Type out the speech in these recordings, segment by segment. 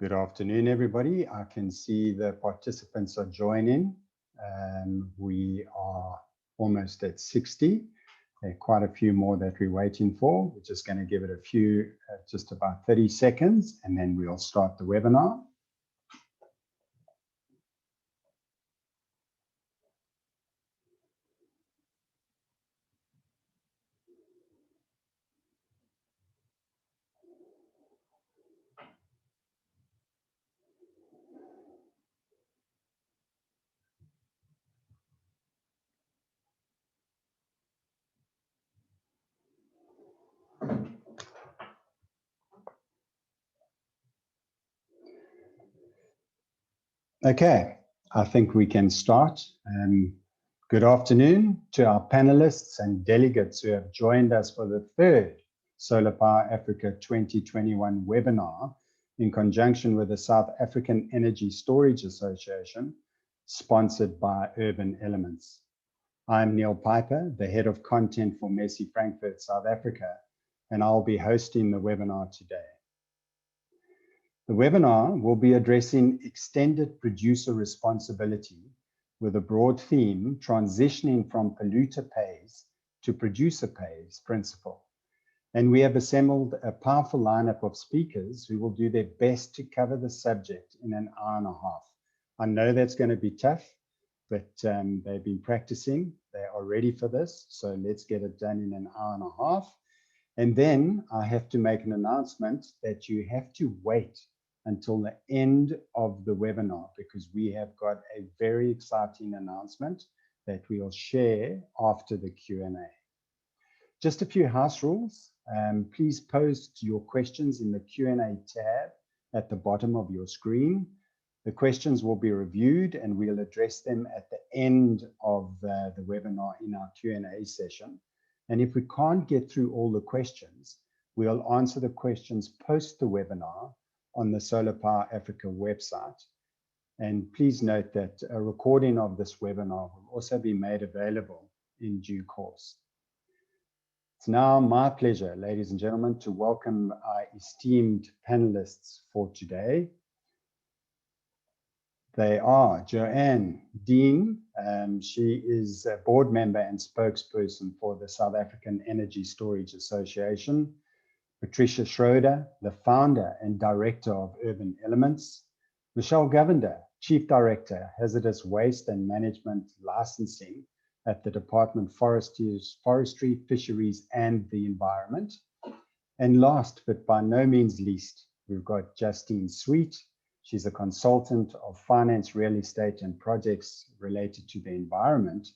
Good afternoon, everybody. I can see the participants are joining. We are almost at 60. There are quite a few more that we're waiting for. We're just going to give it a few, just about 30 seconds, and then we'll start the webinar. Okay, I think we can start. Good afternoon to our panelists and delegates who have joined us for the third Solar Power Africa 2021 webinar in conjunction with the South African Energy Storage Association, sponsored by Urban Elements. I'm Neil Piper, the head of content for Messi Frankfurt, South Africa, and I'll be hosting the webinar today. The webinar will be addressing extended producer responsibility with a broad theme transitioning from polluter pays to producer pays principle. And we have assembled a powerful lineup of speakers who will do their best to cover the subject in an hour and a half. I know that's going to be tough, but they've been practicing. They are ready for this. So let's get it done in an hour and a half. And then I have to make an announcement that you have to wait until the end of the webinar, because we have got a very exciting announcement that we'll share after the Q&A. Just a few house rules. Please post your questions in the Q&A tab at the bottom of your screen. The questions will be reviewed and we'll address them at the end of the webinar in our Q&A session. And if we can't get through all the questions, we'll answer the questions post the webinar on the Solar Power Africa website. And please note that a recording of this webinar will also be made available in due course. It's now my pleasure, ladies and gentlemen, to welcome our esteemed panelists for today. They are Joanne Dean. She is a board member and spokesperson for the South African Energy Storage Association. Patricia Schroeder, the founder and director of Urban Elements. Michelle Govender, Chief Director, Hazardous Waste and Management Licensing at the Department of Forestry, Fisheries and the Environment. And last but by no means least, we've got Justine Sweet. She's a consultant of finance, real estate and projects related to the environment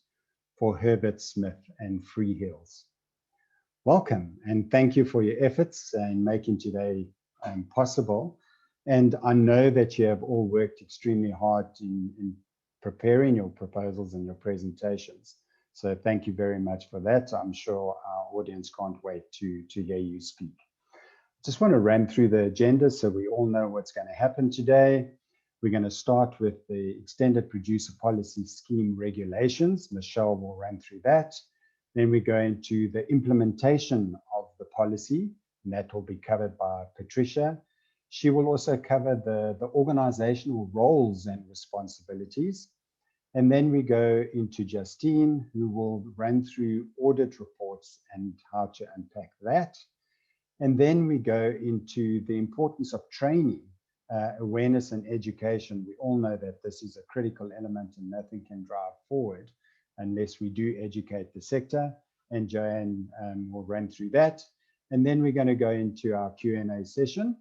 for Herbert Smith and Freehills. Welcome and thank you for your efforts in making today possible. And I know that you have all worked extremely hard in preparing your proposals and your presentations. So thank you very much for that. I'm sure our audience can't wait to hear you speak. Just want to run through the agenda so we all know what's going to happen today. We're going to start with the Extended Producer Policy Scheme regulations. Michelle will run through that. Then we go into the implementation of the policy, and that will be covered by Patricia. She will also cover the organizational roles and responsibilities. And then we go into Justine, who will run through audit reports and how to unpack that. And then we go into the importance of training, awareness and education. We all know that this is a critical element and nothing can drive forward unless we do educate the sector, and Joanne will run through that. And then we're going to go into our Q&A session.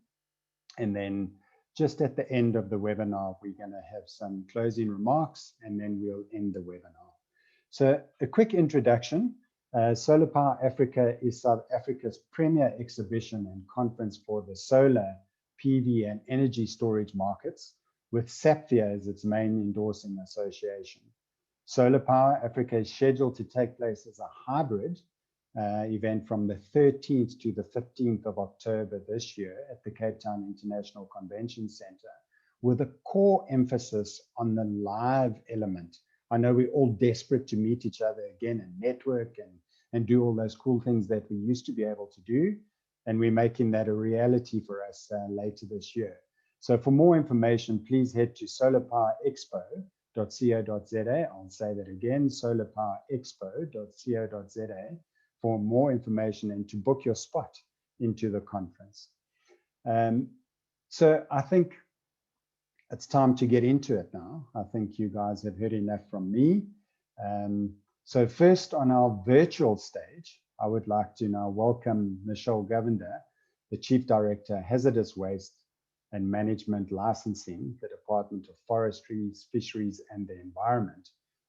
And then just at the end of the webinar, we're going to have some closing remarks, and then we'll end the webinar. So a quick introduction. Solar Power Africa is South Africa's premier exhibition and conference for the solar, PV and energy storage markets, with SAPFIA as its main endorsing association. Solar Power Africa is scheduled to take place as a hybrid event from the 13th to the 15th of October this year at the Cape Town International Convention Center, with a core emphasis on the live element. I know we're all desperate to meet each other again and network and do all those cool things that we used to be able to do, and we're making that a reality for us later this year. So for more information, please head to solarpowerexpo.co.za. I'll say that again, solarpowerexpo.co.za for more information and to book your spot into the conference. So I think it's time to get into it now. I think you guys have heard enough from me. So first on our virtual stage, I would like to now welcome Michelle Govender, the Chief Director, Hazardous Waste and Management Licensing, the Department of Forestry, Fisheries and the Environment,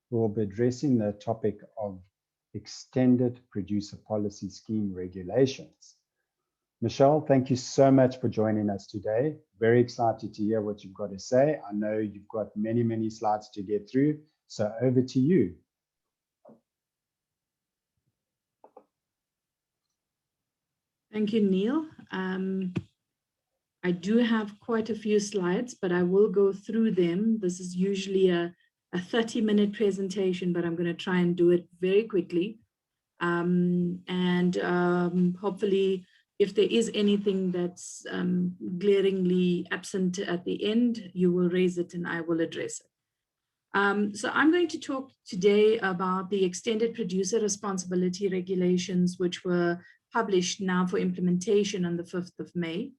who will be addressing the topic of Extended Producer Policy Scheme Regulations. Michelle, thank you so much for joining us today. Very excited to hear what you've got to say. I know you've got many, many slides to get through, so over to you. Thank you, Neil. I do have quite a few slides, but I will go through them. This is usually a 30-minute presentation, but I'm going to try and do it very quickly. Hopefully, if there is anything that's glaringly absent at the end, you will raise it and I will address it. So I'm going to talk today about the Extended Producer Responsibility Regulations, which were published now for implementation on the 5th of May.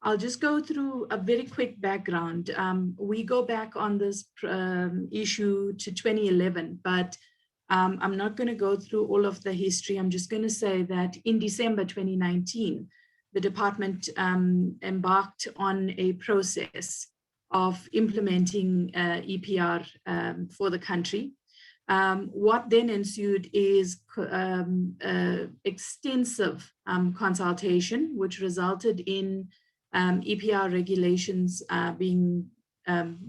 I'll just go through a very quick background. We go back on this issue to 2011, but I'm not going to go through all of the history. I'm just going to say that in December 2019, the department embarked on a process of implementing EPR for the country. What then ensued is extensive consultation, which resulted in EPR regulations being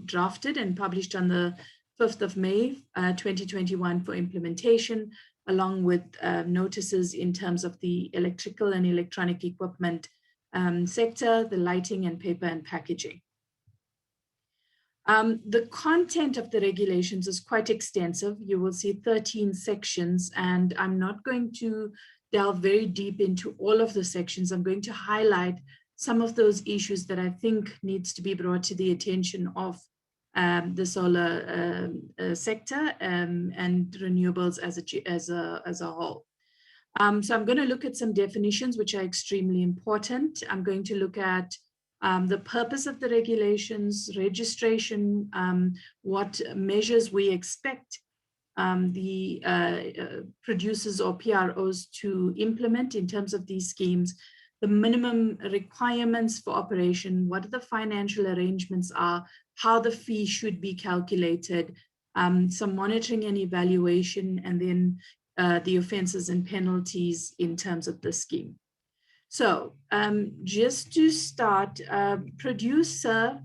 drafted and published on the 5th of May, 2021 for implementation, along with notices in terms of the electrical and electronic equipment sector, the lighting and paper and packaging. The content of the regulations is quite extensive. You will see 13 sections, and I'm not going to delve very deep into all of the sections. I'm going to highlight some of those issues that I think needs to be brought to the attention of the solar sector and renewables as a whole. So I'm going to look at some definitions which are extremely important. I'm going to look at the purpose of the regulations, registration, what measures we expect the producers or PROs to implement in terms of these schemes, the minimum requirements for operation, what the financial arrangements are, how the fee should be calculated, some monitoring and evaluation, and then the offences and penalties in terms of the scheme. So just to start, producer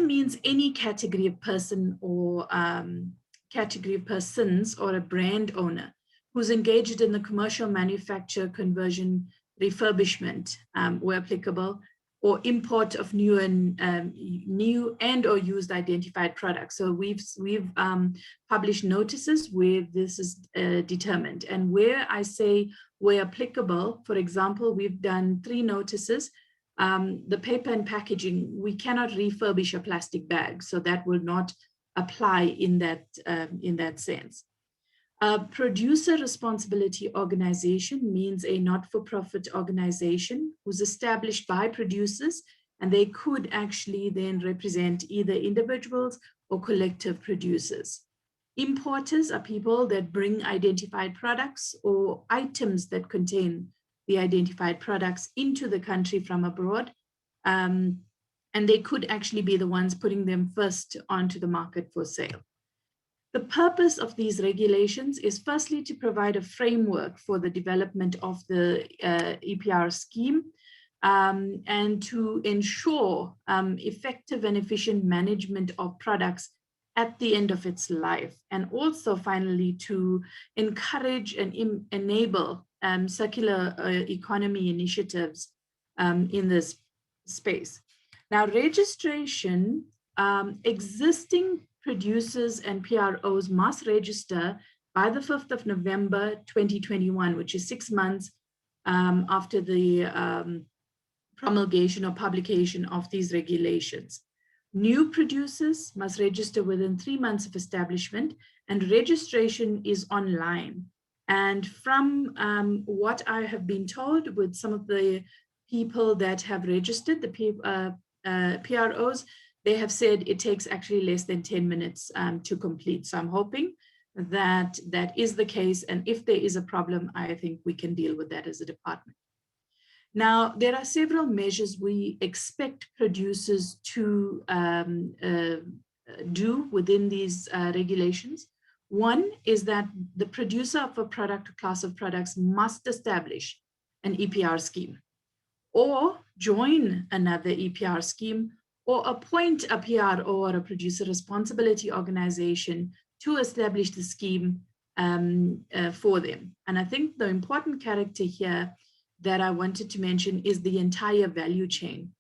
means any category of person or category of persons or a brand owner who's engaged in the commercial manufacture, conversion, refurbishment, where applicable, or import of new and or used identified products. So we've published notices where this is determined. And where I say where applicable, for example, we've done 3 notices. The paper and packaging, we cannot refurbish a plastic bag, so that will not apply in that sense. A producer responsibility organization means a not-for-profit organization who's established by producers, and they could actually then represent either individuals or collective producers. Importers are people that bring identified products or items that contain the identified products into the country from abroad, and they could actually be the ones putting them first onto the market for sale. The purpose of these regulations is firstly to provide a framework for the development of the EPR scheme and to ensure effective and efficient management of products at the end of its life, and also finally to encourage and enable circular economy initiatives in this space. Now, registration, existing producers and PROs must register by the 5th of November 2021, which is 6 months after the promulgation or publication of these regulations. New producers must register within 3 months of establishment, and registration is online. And from what I have been told with some of the people that have registered, the PROs, they have said it takes actually less than 10 minutes to complete. So I'm hoping that that is the case. And if there is a problem, I think we can deal with that as a department. Now, there are several measures we expect producers to do within these regulations. One is that the producer of a product or class of products must establish an EPR scheme, or join another EPR scheme, or appoint a PRO or a producer responsibility organization to establish the scheme for them. And I think the important character here that I wanted to mention is the entire value chain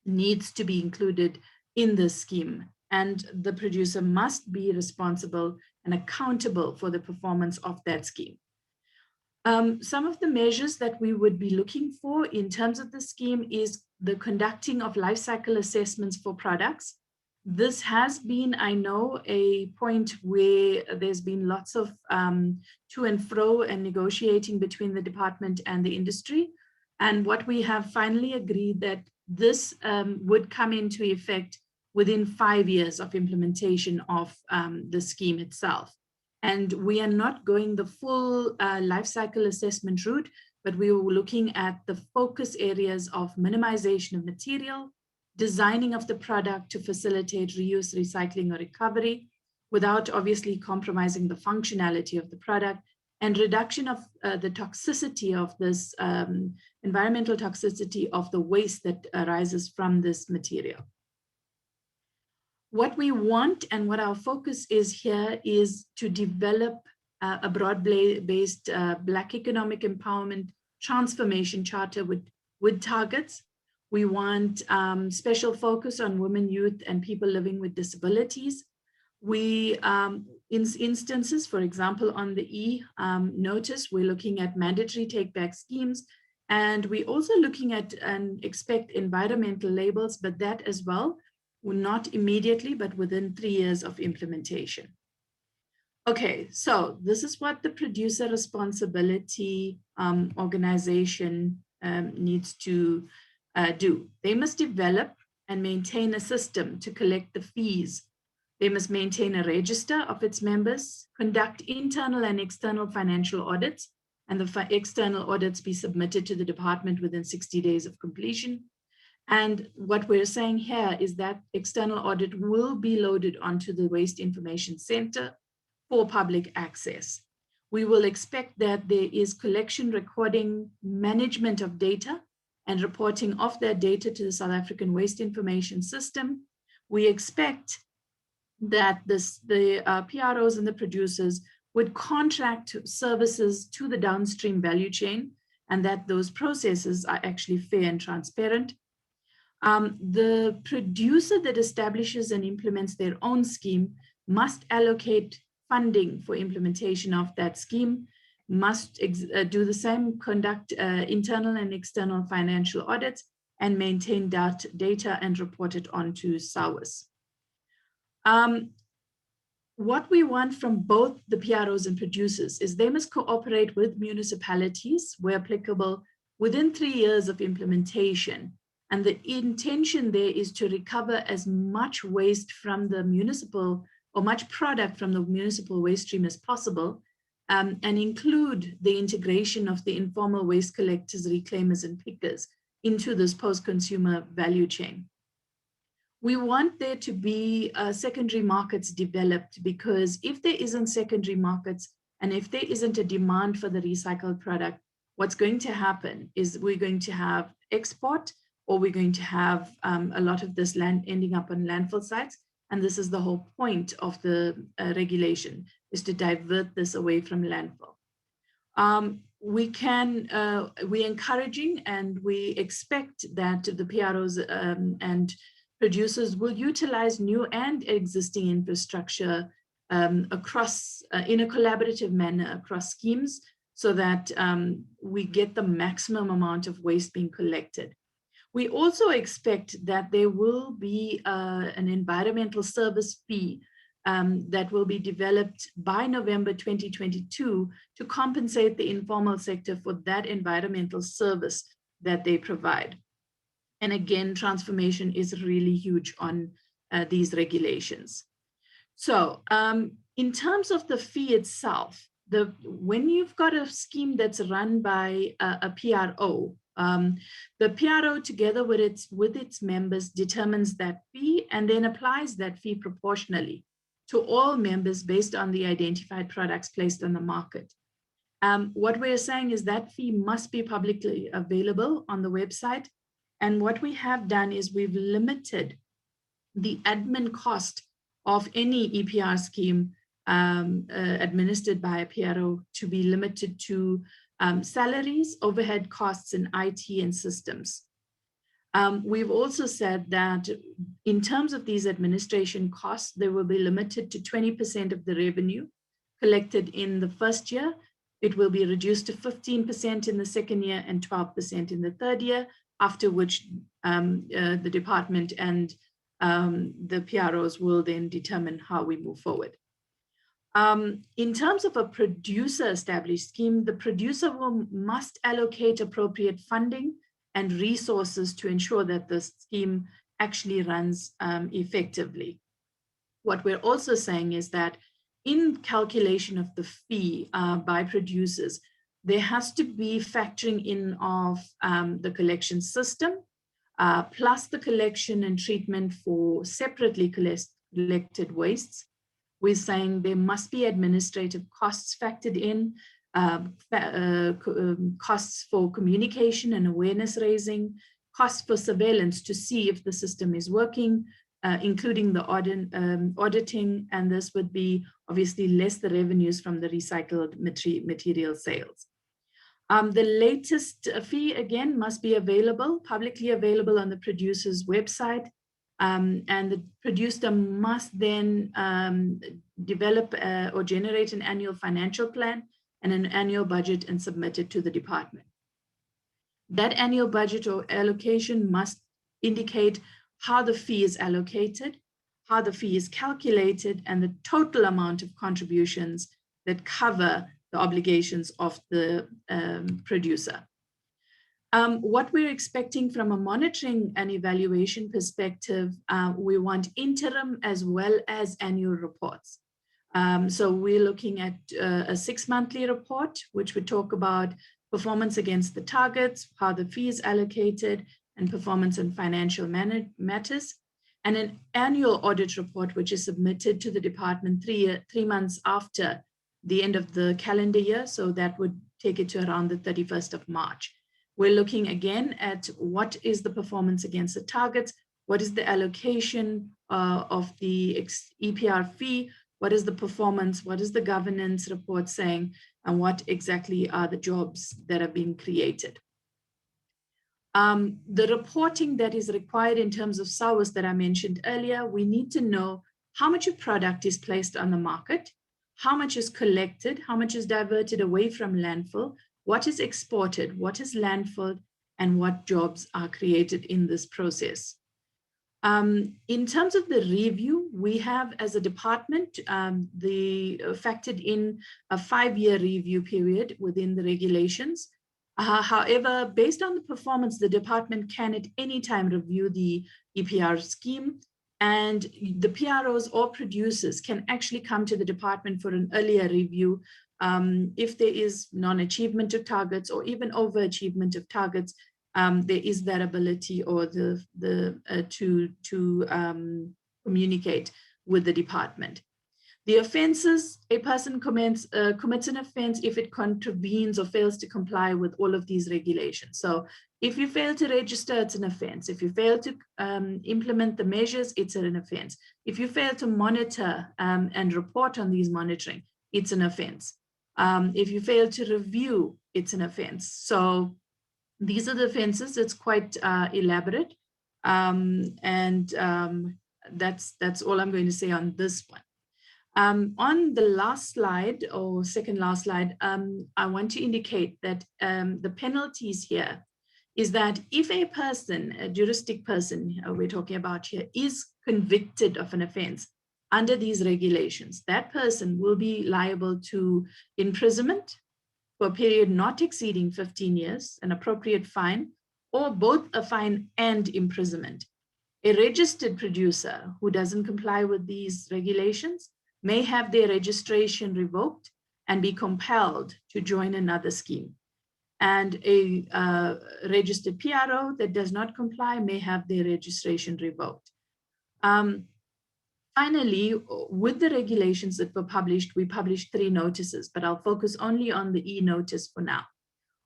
needs to be included in this scheme, and the producer must be responsible and accountable for the performance of that scheme. Some of the measures that we would be looking for in terms of the scheme is the conducting of life cycle assessments for products. This has been, I know, a point where there's been lots of to and fro and negotiating between the department and the industry. And what we have finally agreed that this would come into effect within 5 years of implementation of the scheme itself. And we are not going the full life cycle assessment route, but we were looking at the focus areas of minimization of material, designing of the product to facilitate reuse, recycling, or recovery, without obviously compromising the functionality of the product, and reduction of the toxicity of this, environmental toxicity of the waste that arises from this material. What we want and what our focus is here is to develop a broad-based Black economic empowerment transformation charter with targets. We want special focus on women, youth, and people living with disabilities. We, in instances, for example, on the notice, we're looking at mandatory take-back schemes, and we're also looking at and expect environmental labels, but that as well, not immediately, but within 3 years of implementation. Okay, so this is what the producer responsibility organization needs to do. They must develop and maintain a system to collect the fees. They must maintain a register of its members, conduct internal and external financial audits, and the external audits be submitted to the department within 60 days of completion. And what we're saying here is that external audit will be loaded onto the Waste Information Center for public access. We will expect that there is collection, recording, management of data, and reporting of that data to the South African Waste Information System. We expect that the PROs and the producers would contract services to the downstream value chain, and that those processes are actually fair and transparent. The producer that establishes and implements their own scheme must allocate funding for implementation of that scheme, must do the same, conduct internal and external financial audits, and maintain data and report it onto SAWIS. What we want from both the PROs and producers is they must cooperate with municipalities where applicable within 3 years of implementation. And the intention there is to recover as much waste from the municipal, or much product from the municipal waste stream as possible, and include the integration of the informal waste collectors, reclaimers, and pickers into this post-consumer value chain. We want there to be secondary markets developed, because if there isn't secondary markets and if there isn't a demand for the recycled product, what's going to happen is we're going to have export, or we're going to have a lot of this land ending up on landfill sites. And this is the whole point of the regulation, is to divert this away from landfill. We're encouraging and we expect that the PROs and producers will utilize new and existing infrastructure across, in a collaborative manner across schemes, so that we get the maximum amount of waste being collected. We also expect that there will be an environmental service fee that will be developed by November 2022 to compensate the informal sector for that environmental service that they provide. And again, transformation is really huge on these regulations. So in terms of the fee itself, when you've got a scheme that's run by a PRO, the PRO together with its members determines that fee and then applies that fee proportionally to all members based on the identified products placed on the market. What we're saying is that fee must be publicly available on the website. And what we have done is we've limited the admin cost of any EPR scheme administered by a PRO to be limited to salaries, overhead costs, and IT and systems. We've also said that in terms of these administration costs, they will be limited to 20% of the revenue collected in the first year. It will be reduced to 15% in the second year and 12% in the third year, after which the department and the PROs will then determine how we move forward. In terms of a producer established scheme, the producer must allocate appropriate funding and resources to ensure that the scheme actually runs effectively. What we're also saying is that in calculation of the fee by producers, there has to be factoring in of the collection system, plus the collection and treatment for separately collected wastes. We're saying there must be administrative costs factored in, costs for communication and awareness raising, costs for surveillance to see if the system is working, including the auditing, and this would be obviously less the revenues from the recycled material sales. The latest fee, again, must be available, publicly available on the producer's website, and the producer must then develop or generate an annual financial plan and an annual budget and submit it to the department. That annual budget or allocation must indicate how the fee is allocated, how the fee is calculated, and the total amount of contributions that cover the obligations of the producer. What we're expecting from a monitoring and evaluation perspective, we want interim as well as annual reports. So we're looking at a 6-monthly report, which would talk about performance against the targets, how the fee is allocated, and performance and financial matters, and an annual audit report, which is submitted to the department 3 months after the end of the calendar year. So that would take it to around the 31st of March. We're looking again at what is the performance against the targets, what is the allocation of the EPR fee, what is the performance, what is the governance report saying, and what exactly are the jobs that are being created. The reporting that is required in terms of SAWAs that I mentioned earlier, we need to know how much of product is placed on the market, how much is collected, how much is diverted away from landfill, what is exported, what is landfilled, and what jobs are created in this process. In terms of the review, we have as a department, factored in a 5-year review period within the regulations. However, based on the performance, the department can at any time review the EPR scheme, and the PROs or producers can actually come to the department for an earlier review if there is non-achievement of targets or even overachievement of targets. There is that ability or to communicate with the department. The offences, a person commits an offence if it contravenes or fails to comply with all of these regulations. So if you fail to register, it's an offence. If you fail to implement the measures, it's an offence. If you fail to monitor and report on these monitoring, it's an offence. If you fail to review, it's an offence. So these are the offences. It's quite elaborate. That's all I'm going to say on this one. On the last slide, or second last slide, I want to indicate that the penalties here is that if a person, a juristic person we're talking about here, is convicted of an offense under these regulations, that person will be liable to imprisonment for a period not exceeding 15 years, an appropriate fine, or both a fine and imprisonment. A registered producer who doesn't comply with these regulations may have their registration revoked and be compelled to join another scheme. And a registered PRO that does not comply may have their registration revoked. Finally, with the regulations that were published, we published 3 notices, but I'll focus only on the e-notice for now.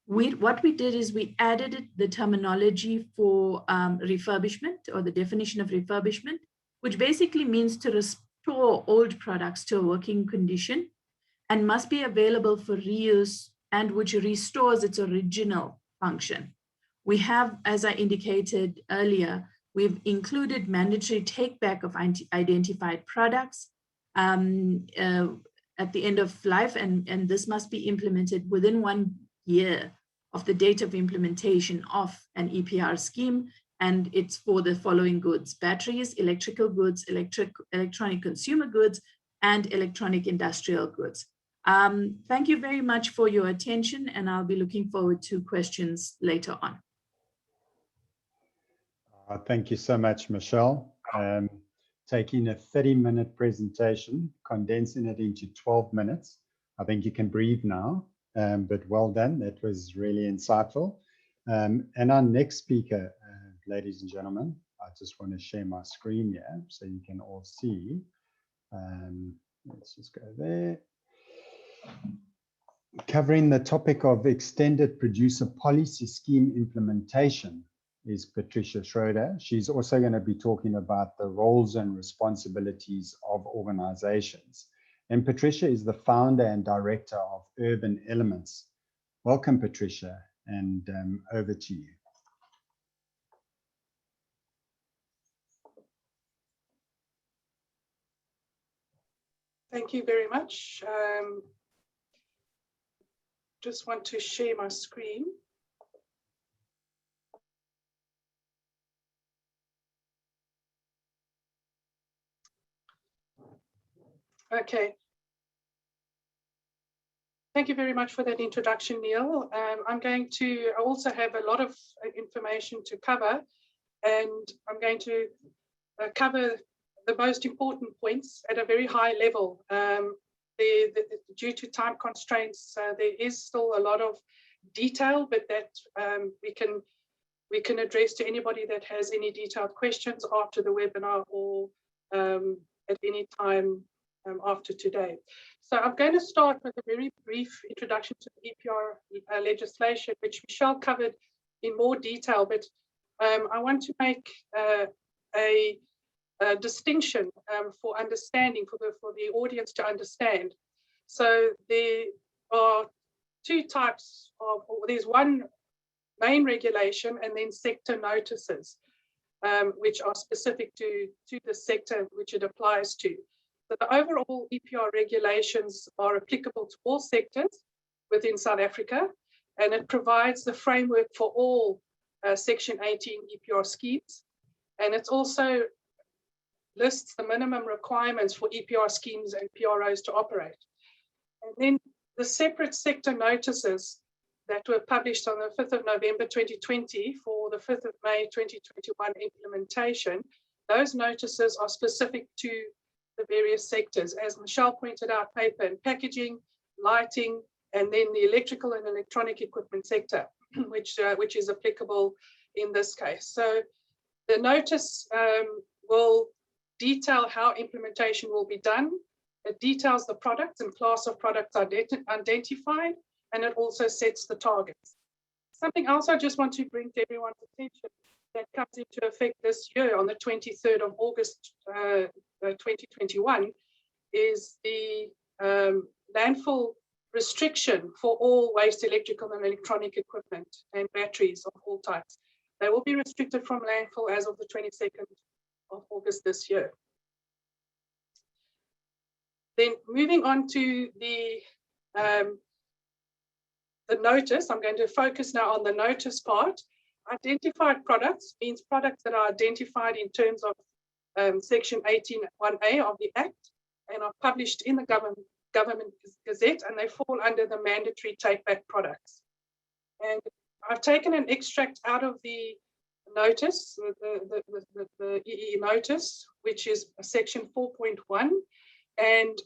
What we did is we added the terminology for refurbishment, or the definition of refurbishment, which basically means to restore old products to a working condition and must be available for reuse, and which restores its original function. We have, as I indicated earlier, we've included mandatory take-back of identified products at the end of life, and this must be implemented within 1 year of the date of implementation of an EPR scheme, and it's for the following goods: batteries, electrical goods, electronic consumer goods, and electronic industrial goods. Thank you very much for your attention, and I'll be looking forward to questions later on. Thank you so much, Michelle. Taking a 30-minute presentation, condensing it into 12 minutes. I think you can breathe now, but well done. That was really insightful. And our next speaker, ladies and gentlemen, I just want to share my screen here so you can all see. Let's just go there. Covering the topic of extended producer policy scheme implementation is Patricia Schroeder. She's also going to be talking about the roles and responsibilities of organizations. And Patricia is the founder and director of Urban Elements. Welcome, Patricia, and over to you. Thank you very much. Just want to share my screen. Okay. Thank you very much for that introduction, Neil. I also have a lot of information to cover, and I'm going to cover the most important points at a very high level. Due to time constraints, there is still a lot of detail, but that we can address to anybody that has any detailed questions after the webinar, or at any time after today. So I'm going to start with a very brief introduction to the EPR legislation, which Michelle covered in more detail, but I want to make a distinction for understanding, for the audience to understand. So there are 2 types of, there's one main regulation and then sector notices, which are specific to the sector which it applies to. So the overall EPR regulations are applicable to all sectors within South Africa, and it provides the framework for all Section 18 EPR schemes. And it also lists the minimum requirements for EPR schemes and PROs to operate. And then the separate sector notices that were published on the 5th of November 2020 for the 5th of May 2021 implementation, those notices are specific to the various sectors. As Michelle pointed out, paper and packaging, lighting, and then the electrical and electronic equipment sector, which is applicable in this case. So the notice will detail how implementation will be done. It details the products and class of products identified, and it also sets the targets. Something else I just want to bring to everyone's attention that comes into effect this year on the 23rd of August 2021 is the landfill restriction for all waste electrical and electronic equipment and batteries of all types. They will be restricted from landfill as of the 22nd of August this year. Then moving on to the notice, I'm going to focus now on the notice part. Identified products means products that are identified in terms of Section 18(1)(a) of the Act and are published in the government gazette, and they fall under the mandatory take-back products. And I've taken an extract out of the notice, the EE notice, which is Section 4.1, and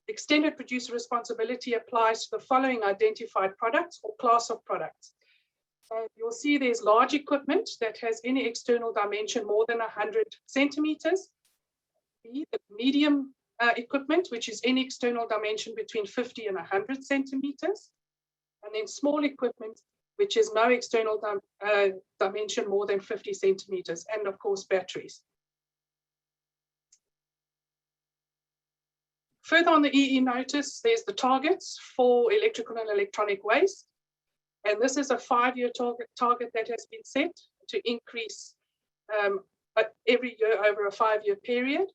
extended producer responsibility applies to the following identified products or class of products. So you'll see there's large equipment that has any external dimension more than 100 centimeters. The medium equipment, which is any external dimension between 50 and 100 centimeters. And then small equipment, which is no external dimension more than 50 centimeters. And of course, batteries. Further on the EE notice, there's the targets for electrical and electronic waste. And this is a 5-year target that has been set to increase every year over a 5-year period.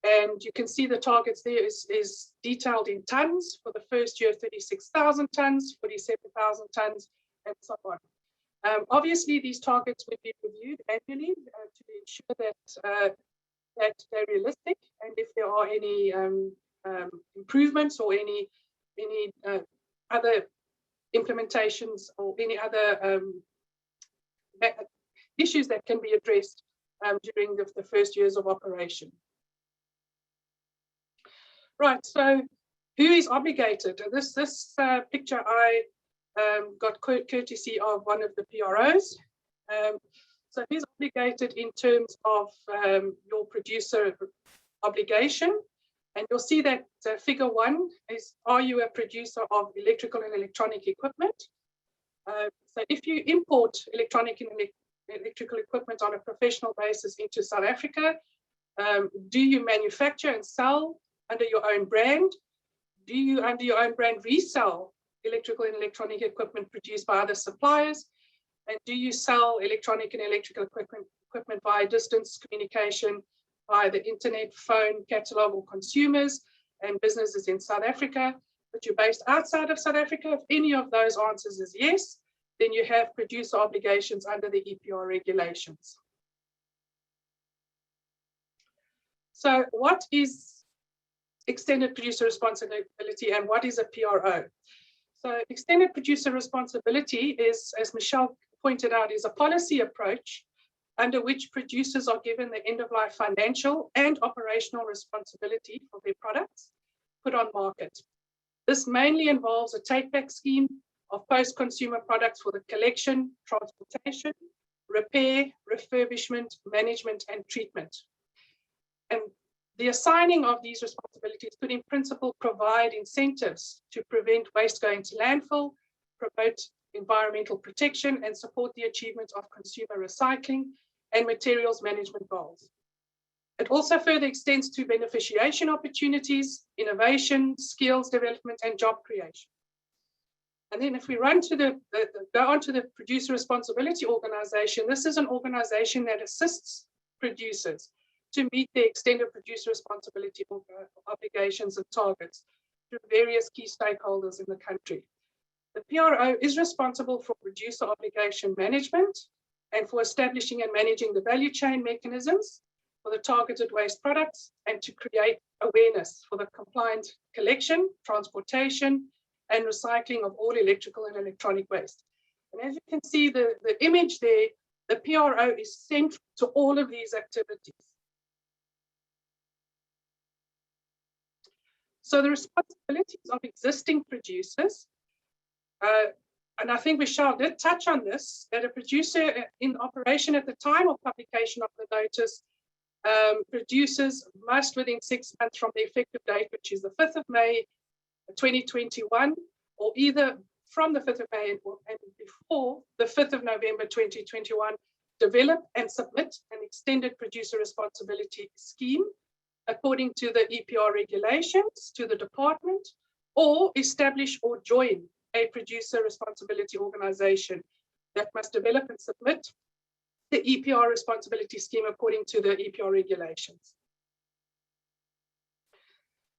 And you can see the targets there is detailed in tons. For the first year, 36,000 tons, 47,000 tons, and so on. Obviously, these targets will be reviewed annually to ensure that they're realistic, and if there are any improvements or any other implementations or any other issues that can be addressed during the first years of operation. Right, so who is obligated? This picture I got courtesy of one of the PROs. So who's obligated in terms of your producer obligation? And you'll see that figure 1 is, are you a producer of electrical and electronic equipment? So if you import electronic and electrical equipment on a professional basis into South Africa, do you manufacture and sell under your own brand? Do you, under your own brand, resell electrical and electronic equipment produced by other suppliers? And do you sell electronic and electrical equipment via distance communication, via the internet, phone, catalog, or consumers and businesses in South Africa, but you're based outside of South Africa? If any of those answers is yes, then you have producer obligations under the EPR regulations. So what is extended producer responsibility and what is a PRO? So extended producer responsibility is, as Michelle pointed out, is a policy approach under which producers are given the end-of-life financial and operational responsibility for their products put on market. This mainly involves a take-back scheme of post-consumer products for the collection, transportation, repair, refurbishment, management, and treatment. And the assigning of these responsibilities could in principle provide incentives to prevent waste going to landfill, promote environmental protection, and support the achievement of consumer recycling and materials management goals. It also further extends to beneficiation opportunities, innovation, skills development, and job creation. And then if we run to go on to the producer responsibility organization, this is an organization that assists producers to meet their extended producer responsibility obligations and targets through various key stakeholders in the country. The PRO is responsible for producer obligation management and for establishing and managing the value chain mechanisms for the targeted waste products and to create awareness for the compliant collection, transportation, and recycling of all electrical and electronic waste. And as you can see, the image there, the PRO is central to all of these activities. So the responsibilities of existing producers, and I think Michelle did touch on this, that a producer in operation at the time of publication of the notice, producers must within 6 months from the effective date, which is the 5th of May, 2021, or either from the 5th of May and before the 5th of November, 2021, develop and submit an extended producer responsibility scheme according to the EPR regulations to the department, or establish or join a producer responsibility organization that must develop and submit the EPR responsibility scheme according to the EPR regulations.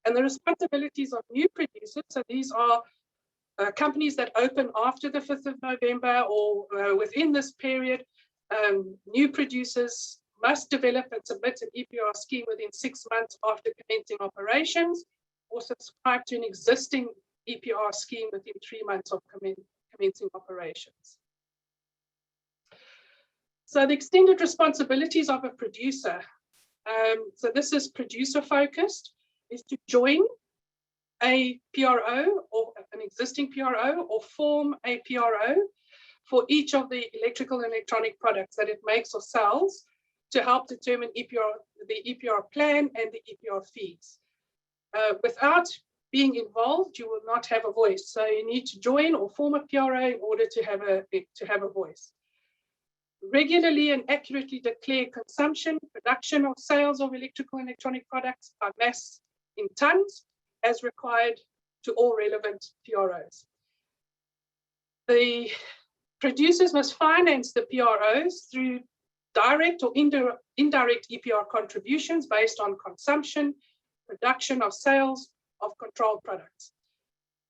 And the responsibilities of new producers, so these are companies that open after the 5th of November or within this period, new producers must develop and submit an EPR scheme within 6 months after commencing operations, or subscribe to an existing EPR scheme within 3 months of commencing operations. So the extended responsibilities of a producer, so this is producer focused, is to join a PRO or an existing PRO or form a PRO for each of the electrical and electronic products that it makes or sells to help determine the EPR plan and the EPR fees. Without being involved, you will not have a voice. So you need to join or form a PRO in order to have a voice. Regularly and accurately declare consumption, production, or sales of electrical and electronic products by mass in tons, as required to all relevant PROs. The producers must finance the PROs through direct or indirect EPR contributions based on consumption, production, or sales of controlled products.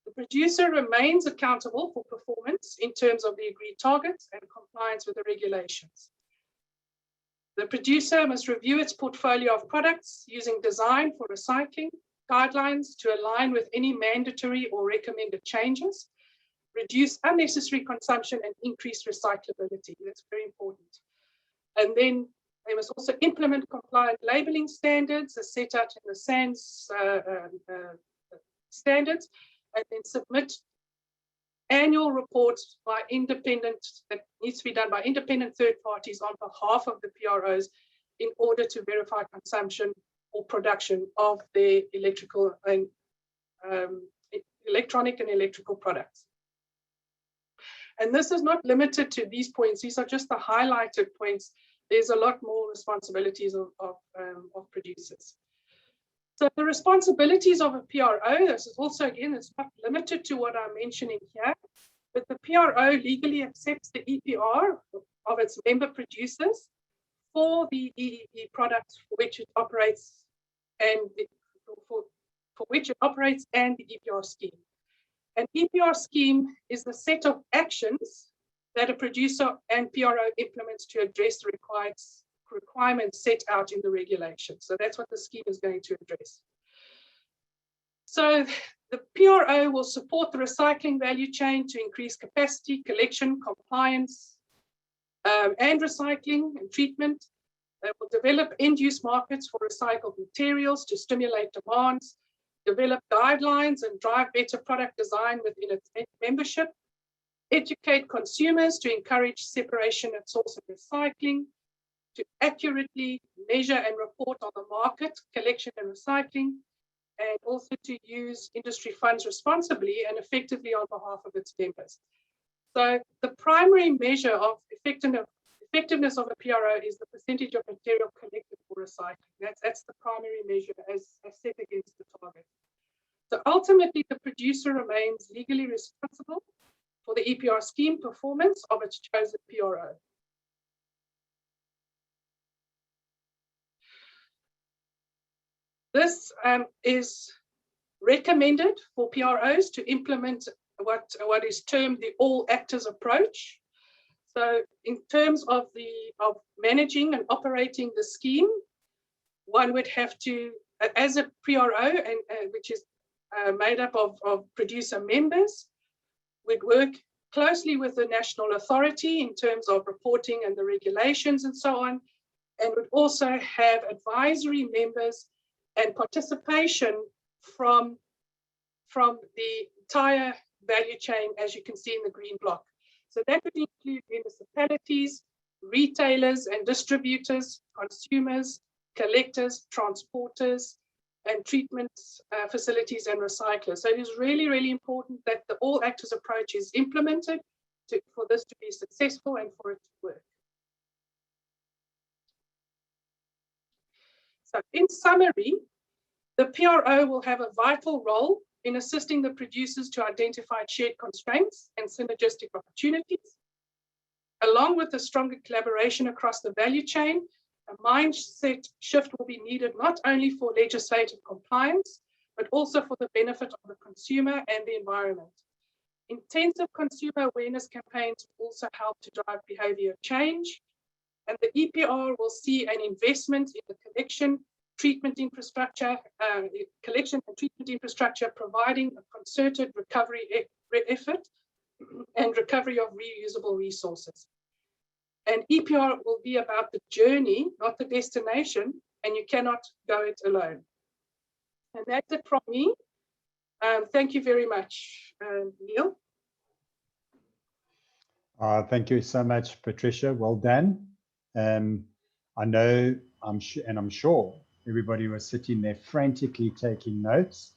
The producer remains accountable for performance in terms of the agreed targets and compliance with the regulations. The producer must review its portfolio of products using design for recycling guidelines to align with any mandatory or recommended changes, reduce unnecessary consumption, and increase recyclability. That's very important. And then they must also implement compliant labeling standards as set out in the SANS standards, and then submit annual reports by independent, that needs to be done by independent third parties on behalf of the PROs in order to verify consumption or production of the electrical and electronic and electrical products. And this is not limited to these points. These are just the highlighted points. There's a lot more responsibilities of producers. So the responsibilities of a PRO, this is also, again, it's not limited to what I'm mentioning here, but the PRO legally accepts the EPR of its member producers for the EEE products for which it operates and for which it operates and the EPR scheme. An EPR scheme is the set of actions that a producer and PRO implements to address the requirements set out in the regulations. So that's what the scheme is going to address. So the PRO will support the recycling value chain to increase capacity, collection, compliance, and recycling and treatment. They will develop end-use markets for recycled materials to stimulate demands, develop guidelines and drive better product design within its membership, educate consumers to encourage separation at source and recycling, to accurately measure and report on the market, collection and recycling, and also to use industry funds responsibly and effectively on behalf of its members. So the primary measure of effectiveness of a PRO is the percentage of material collected for recycling. That's the primary measure as set against the target. So ultimately, the producer remains legally responsible for the EPR scheme performance of its chosen PRO. This is recommended for PROs to implement what is termed the all actors approach. So in terms of managing and operating the scheme, one would have to, as a PRO, which is made up of producer members, would work closely with the national authority in terms of reporting and the regulations and so on, and would also have advisory members and participation from the entire value chain, as you can see in the green block. So that would include municipalities, retailers and distributors, consumers, collectors, transporters, and treatment facilities and recyclers. So it is really, really important that the all actors approach is implemented for this to be successful and for it to work. So in summary, the PRO will have a vital role in assisting the producers to identify shared constraints and synergistic opportunities. Along with the stronger collaboration across the value chain, a mindset shift will be needed not only for legislative compliance, but also for the benefit of the consumer and the environment. Intensive consumer awareness campaigns also help to drive behavior change. And the EPR will see an investment in the collection and treatment infrastructure, providing a concerted recovery effort and recovery of reusable resources. And EPR will be about the journey, not the destination, and you cannot go it alone. And that's it from me. Thank you very much, Neil. Thank you so much, Patricia. Well done. I know, I'm sure everybody was sitting there frantically taking notes,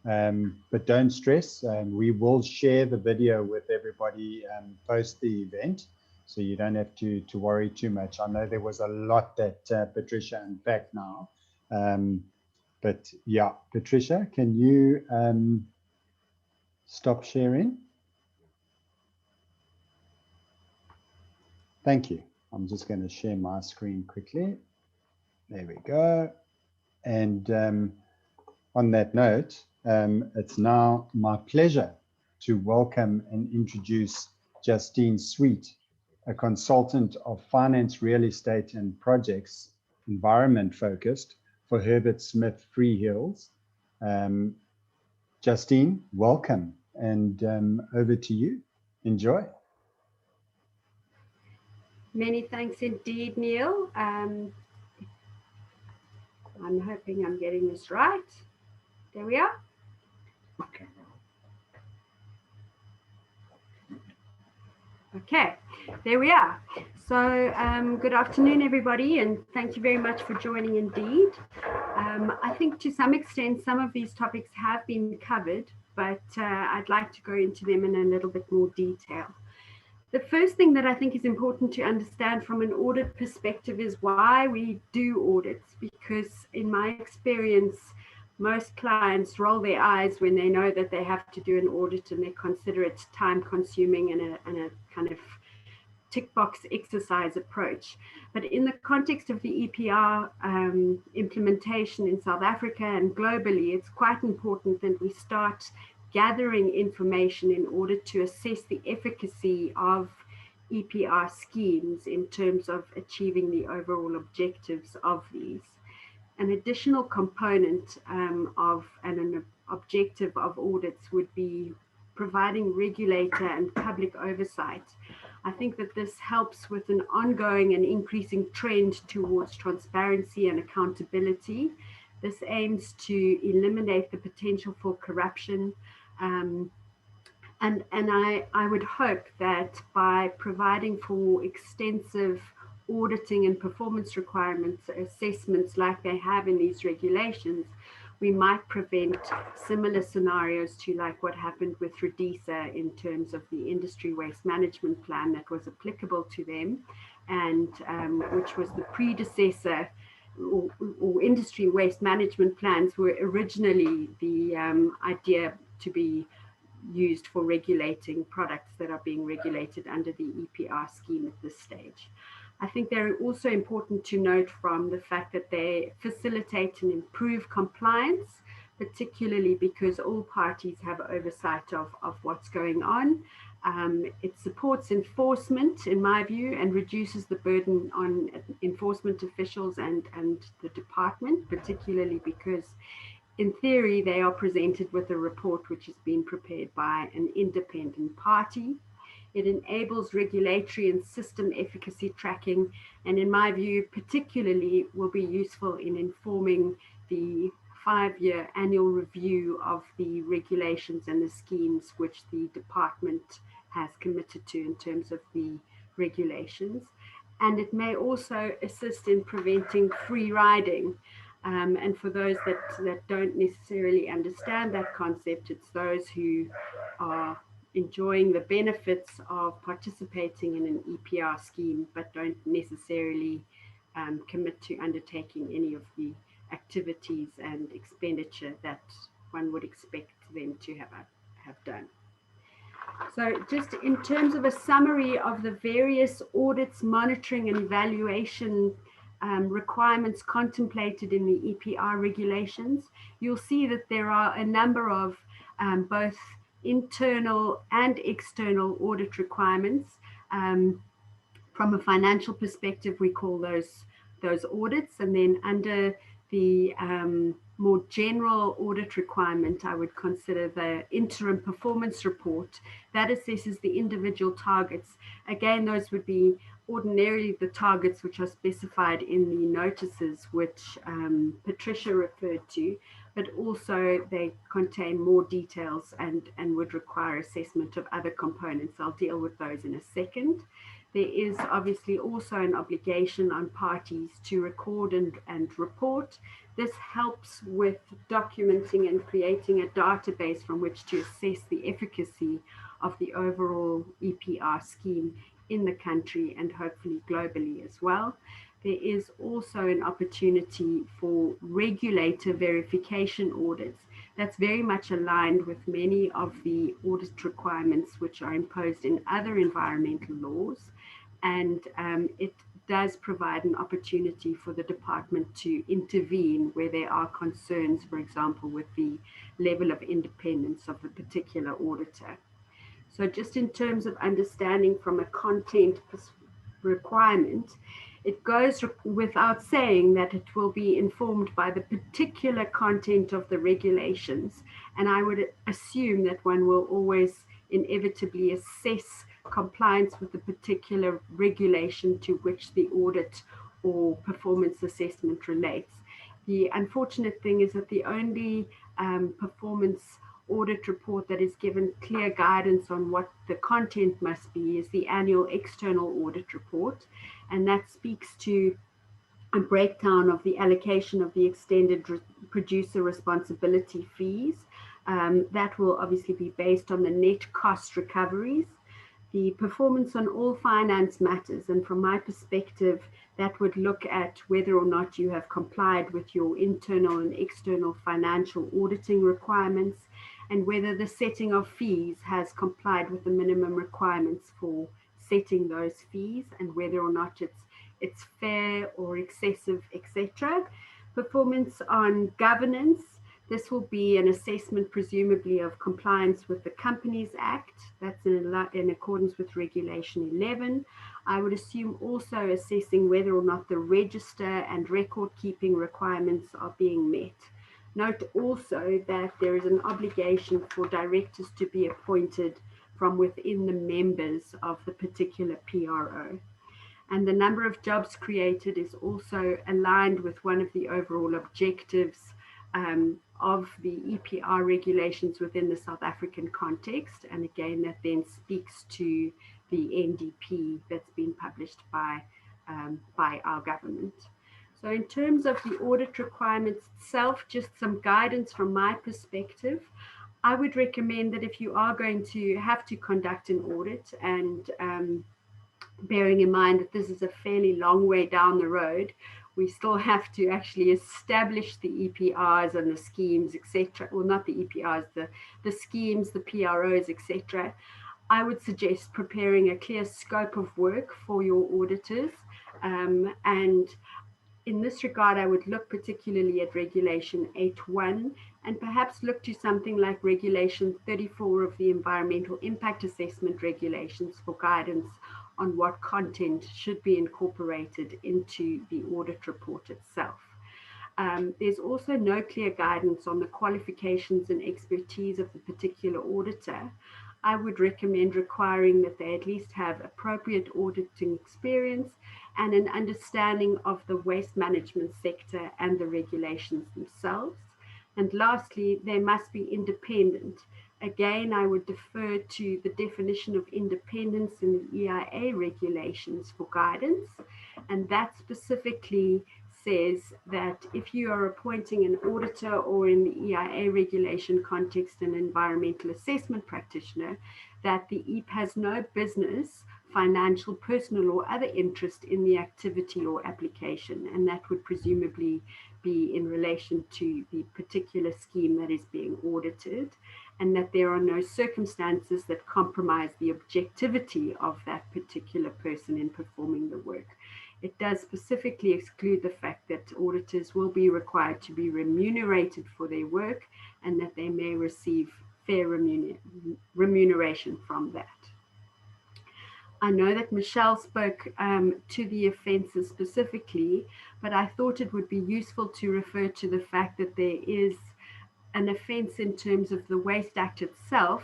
but don't stress. We will share the video with everybody post the event, so you don't have to worry too much. I know there was a lot that Patricia unpacked now, but yeah, Patricia, can you stop sharing? Thank you. I'm just going to share my screen quickly. There we go. And on that note, it's now my pleasure to welcome and introduce Justine Sweet, a consultant of finance, real estate and projects, environment focused for Herbert Smith Freehills. Justine, welcome, and over to you. Enjoy. Many thanks indeed, Neil. I'm hoping I'm getting this right. There we are. Okay, there we are. So good afternoon, everybody, and thank you very much for joining indeed. I think to some extent, some of these topics have been covered, but I'd like to go into them in a little bit more detail. The first thing that I think is important to understand from an audit perspective is why we do audits, because in my experience, most clients roll their eyes when they know that they have to do an audit and they consider it time consuming and a kind of tick box exercise approach. But in the context of the EPR implementation in South Africa and globally, it's quite important that we start gathering information in order to assess the efficacy of EPR schemes in terms of achieving the overall objectives of these. An additional component of an objective of audits would be providing regulator and public oversight. I think that this helps with an ongoing and increasing trend towards transparency and accountability. This aims to eliminate the potential for corruption. And I would hope that by providing for extensive auditing and performance requirements assessments like they have in these regulations, we might prevent similar scenarios to like what happened with REDISA in terms of the industry waste management plan that was applicable to them, and which was the predecessor, or industry waste management plans were originally the idea to be used for regulating products that are being regulated under the EPR scheme at this stage. I think they're also important to note from the fact that they facilitate and improve compliance, particularly because all parties have oversight of what's going on. It supports enforcement, in my view, and reduces the burden on enforcement officials and the department, particularly because in theory, they are presented with a report which has been prepared by an independent party. It enables regulatory and system efficacy tracking, and in my view, particularly will be useful in informing the 5-year annual review of the regulations and the schemes which the department has committed to in terms of the regulations. And it may also assist in preventing free riding. And for those that don't necessarily understand that concept, it's those who are enjoying the benefits of participating in an EPR scheme, but don't necessarily commit to undertaking any of the activities and expenditure that one would expect them to have done. So just in terms of a summary of the various audits, monitoring and evaluation requirements contemplated in the EPR regulations, you'll see that there are a number of both internal and external audit requirements. From a financial perspective, we call those audits, and then under the more general audit requirement, I would consider the interim performance report that assesses the individual targets. Again, those would be ordinarily the targets which are specified in the notices which Patricia referred to, but also they contain more details and would require assessment of other components. I'll deal with those in a second. There is obviously also an obligation on parties to record and report. This helps with documenting and creating a database from which to assess the efficacy of the overall EPR scheme in the country and hopefully globally as well. There is also an opportunity for regulator verification audits. That's very much aligned with many of the audit requirements which are imposed in other environmental laws. And it does provide an opportunity for the department to intervene where there are concerns, for example, with the level of independence of the particular auditor. So just in terms of understanding from a content requirement, it goes without saying that it will be informed by the particular content of the regulations. And I would assume that one will always inevitably assess compliance with the particular regulation to which the audit or performance assessment relates. The unfortunate thing is that the only performance audit report that is given clear guidance on what the content must be is the annual external audit report, and that speaks to a breakdown of the allocation of the extended producer responsibility fees. That will obviously be based on the net cost recoveries, the performance on all finance matters, and from my perspective, that would look at whether or not you have complied with your internal and external financial auditing requirements, and whether the setting of fees has complied with the minimum requirements for setting those fees, and whether or not it's fair or excessive, etc. Performance on governance. This will be an assessment, presumably, of compliance with the Companies Act. That's in accordance with Regulation 11. I would assume also assessing whether or not the register and record keeping requirements are being met. Note also that there is an obligation for directors to be appointed from within the members of the particular PRO. And the number of jobs created is also aligned with one of the overall objectives of the EPR regulations within the South African context. And again, that then speaks to the NDP that's been published by our government. So in terms of the audit requirements itself, just some guidance from my perspective. I would recommend that if you are going to have to conduct an audit, and bearing in mind that this is a fairly long way down the road, we still have to actually establish the EPRs and the schemes, etc. Well, not the EPRs, the schemes, the PROs, etc. I would suggest preparing a clear scope of work for your auditors. And in this regard, I would look particularly at Regulation 8.1 and perhaps look to something like Regulation 34 of the Environmental Impact Assessment Regulations for guidance on what content should be incorporated into the audit report itself. There's also no clear guidance on the qualifications and expertise of the particular auditor. I would recommend requiring that they at least have appropriate auditing experience and an understanding of the waste management sector and the regulations themselves. And lastly, they must be independent. Again, I would defer to the definition of independence in the EIA regulations for guidance. And that specifically says that if you are appointing an auditor, or in the EIA regulation context, an environmental assessment practitioner, that the EAP has no business, financial, personal, or other interest in the activity or application. And that would presumably be in relation to the particular scheme that is being audited, and that there are no circumstances that compromise the objectivity of that particular person in performing the work. It does specifically exclude the fact that auditors will be required to be remunerated for their work, and that they may receive fair remuneration from that. I know that Michelle spoke to the offences specifically, but I thought it would be useful to refer to the fact that there is an offence in terms of the Waste Act itself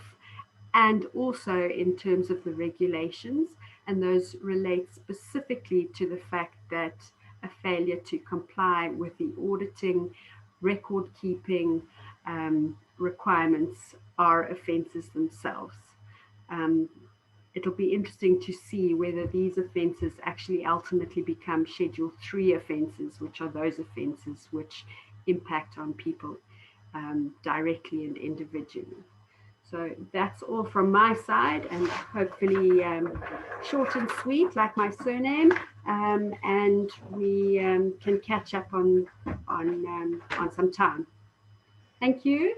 and also in terms of the regulations, and those relate specifically to the fact that a failure to comply with the auditing, record keeping requirements are offences themselves. It'll be interesting to see whether these offences actually ultimately become Schedule 3 offences, which are those offences which impact on people directly and individually. So that's all from my side, and hopefully short and sweet, like my surname, and we can catch up on some time. Thank you.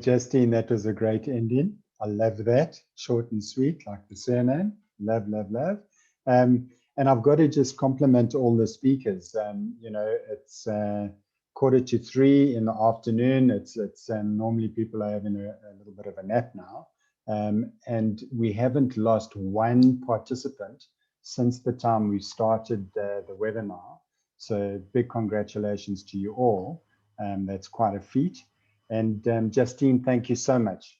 Justine, that was a great ending. I love that. Short and sweet, like the surname. Love, love, love. And I've got to just compliment all the speakers. You know, it's 2:45 in the afternoon. It's normally people are having a little bit of a nap now. And we haven't lost one participant since the time we started the webinar. So big congratulations to you all. That's quite a feat. And Justine, thank you so much.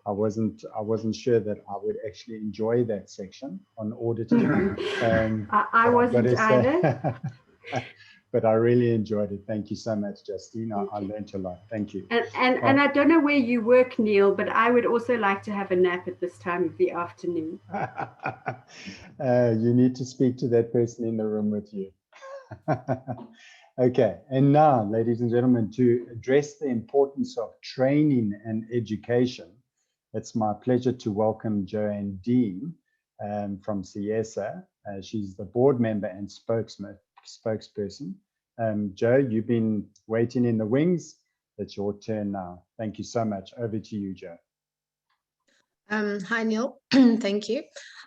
I wasn't sure that I would actually enjoy that section on auditing. I wasn't either. But I really enjoyed it. Thank you so much, Justine. I learned a lot. Thank you. And I don't know where you work, Neil, but I would also like to have a nap at this time of the afternoon. You need to speak to that person in the room with you. Okay, and now, ladies and gentlemen, to address the importance of training and education, it's my pleasure to welcome Joanne Dean from CIESA. She's the board member and spokesperson. Joe, you've been waiting in the wings. It's your turn now. Thank you so much. Over to you, Joe. Hi, Neil. Thank you.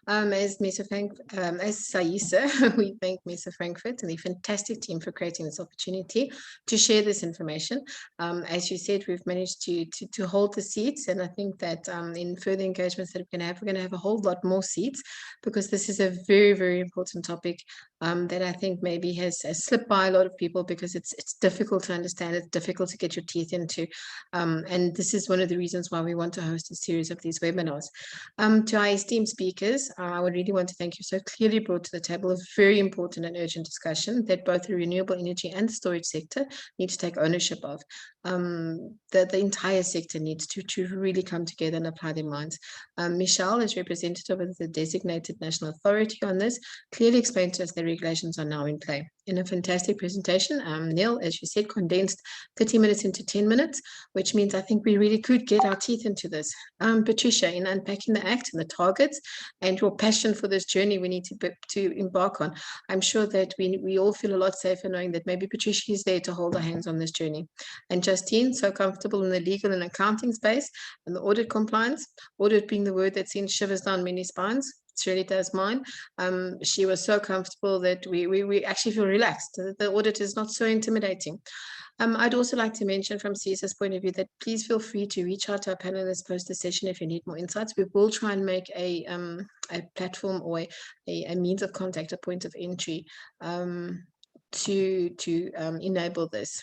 As CIESA, we thank Mesa Frankfurt and the fantastic team for creating this opportunity to share this information. As you said, we've managed to hold the seats, and I think that in further engagements that we're going to have a whole lot more seats, because this is a very, very important topic that I think maybe has slipped by a lot of people because it's difficult to understand, it's difficult to get your teeth into, and this is one of the reasons why we want to host a series of these webinars. To our esteemed speakers, I would really want to thank you. So clearly brought to the table a very important and urgent discussion that both the renewable energy and the storage sector need to take ownership of. The entire sector needs to really come together and apply their minds. Michelle, as representative of the designated national authority on this, clearly explained to us the regulations are now in play. In a fantastic presentation, Neil, as you said, condensed 30 minutes into 10 minutes, which means I think we really could get our teeth into this. Patricia, in unpacking the Act and the targets and your passion for this journey we need to embark on, I'm sure that we all feel a lot safer knowing that maybe Patricia is there to hold our hands on this journey. And Justine, so comfortable in the legal and accounting space and the audit compliance, audit being the word that sends shivers down many spines. It really does mine. She was so comfortable that we actually feel relaxed. The audit is not so intimidating. I'd also like to mention from CIESA's point of view that please feel free to reach out to our panelists post the session if you need more insights. We will try and make a platform or a means of contact, a point of entry to enable this.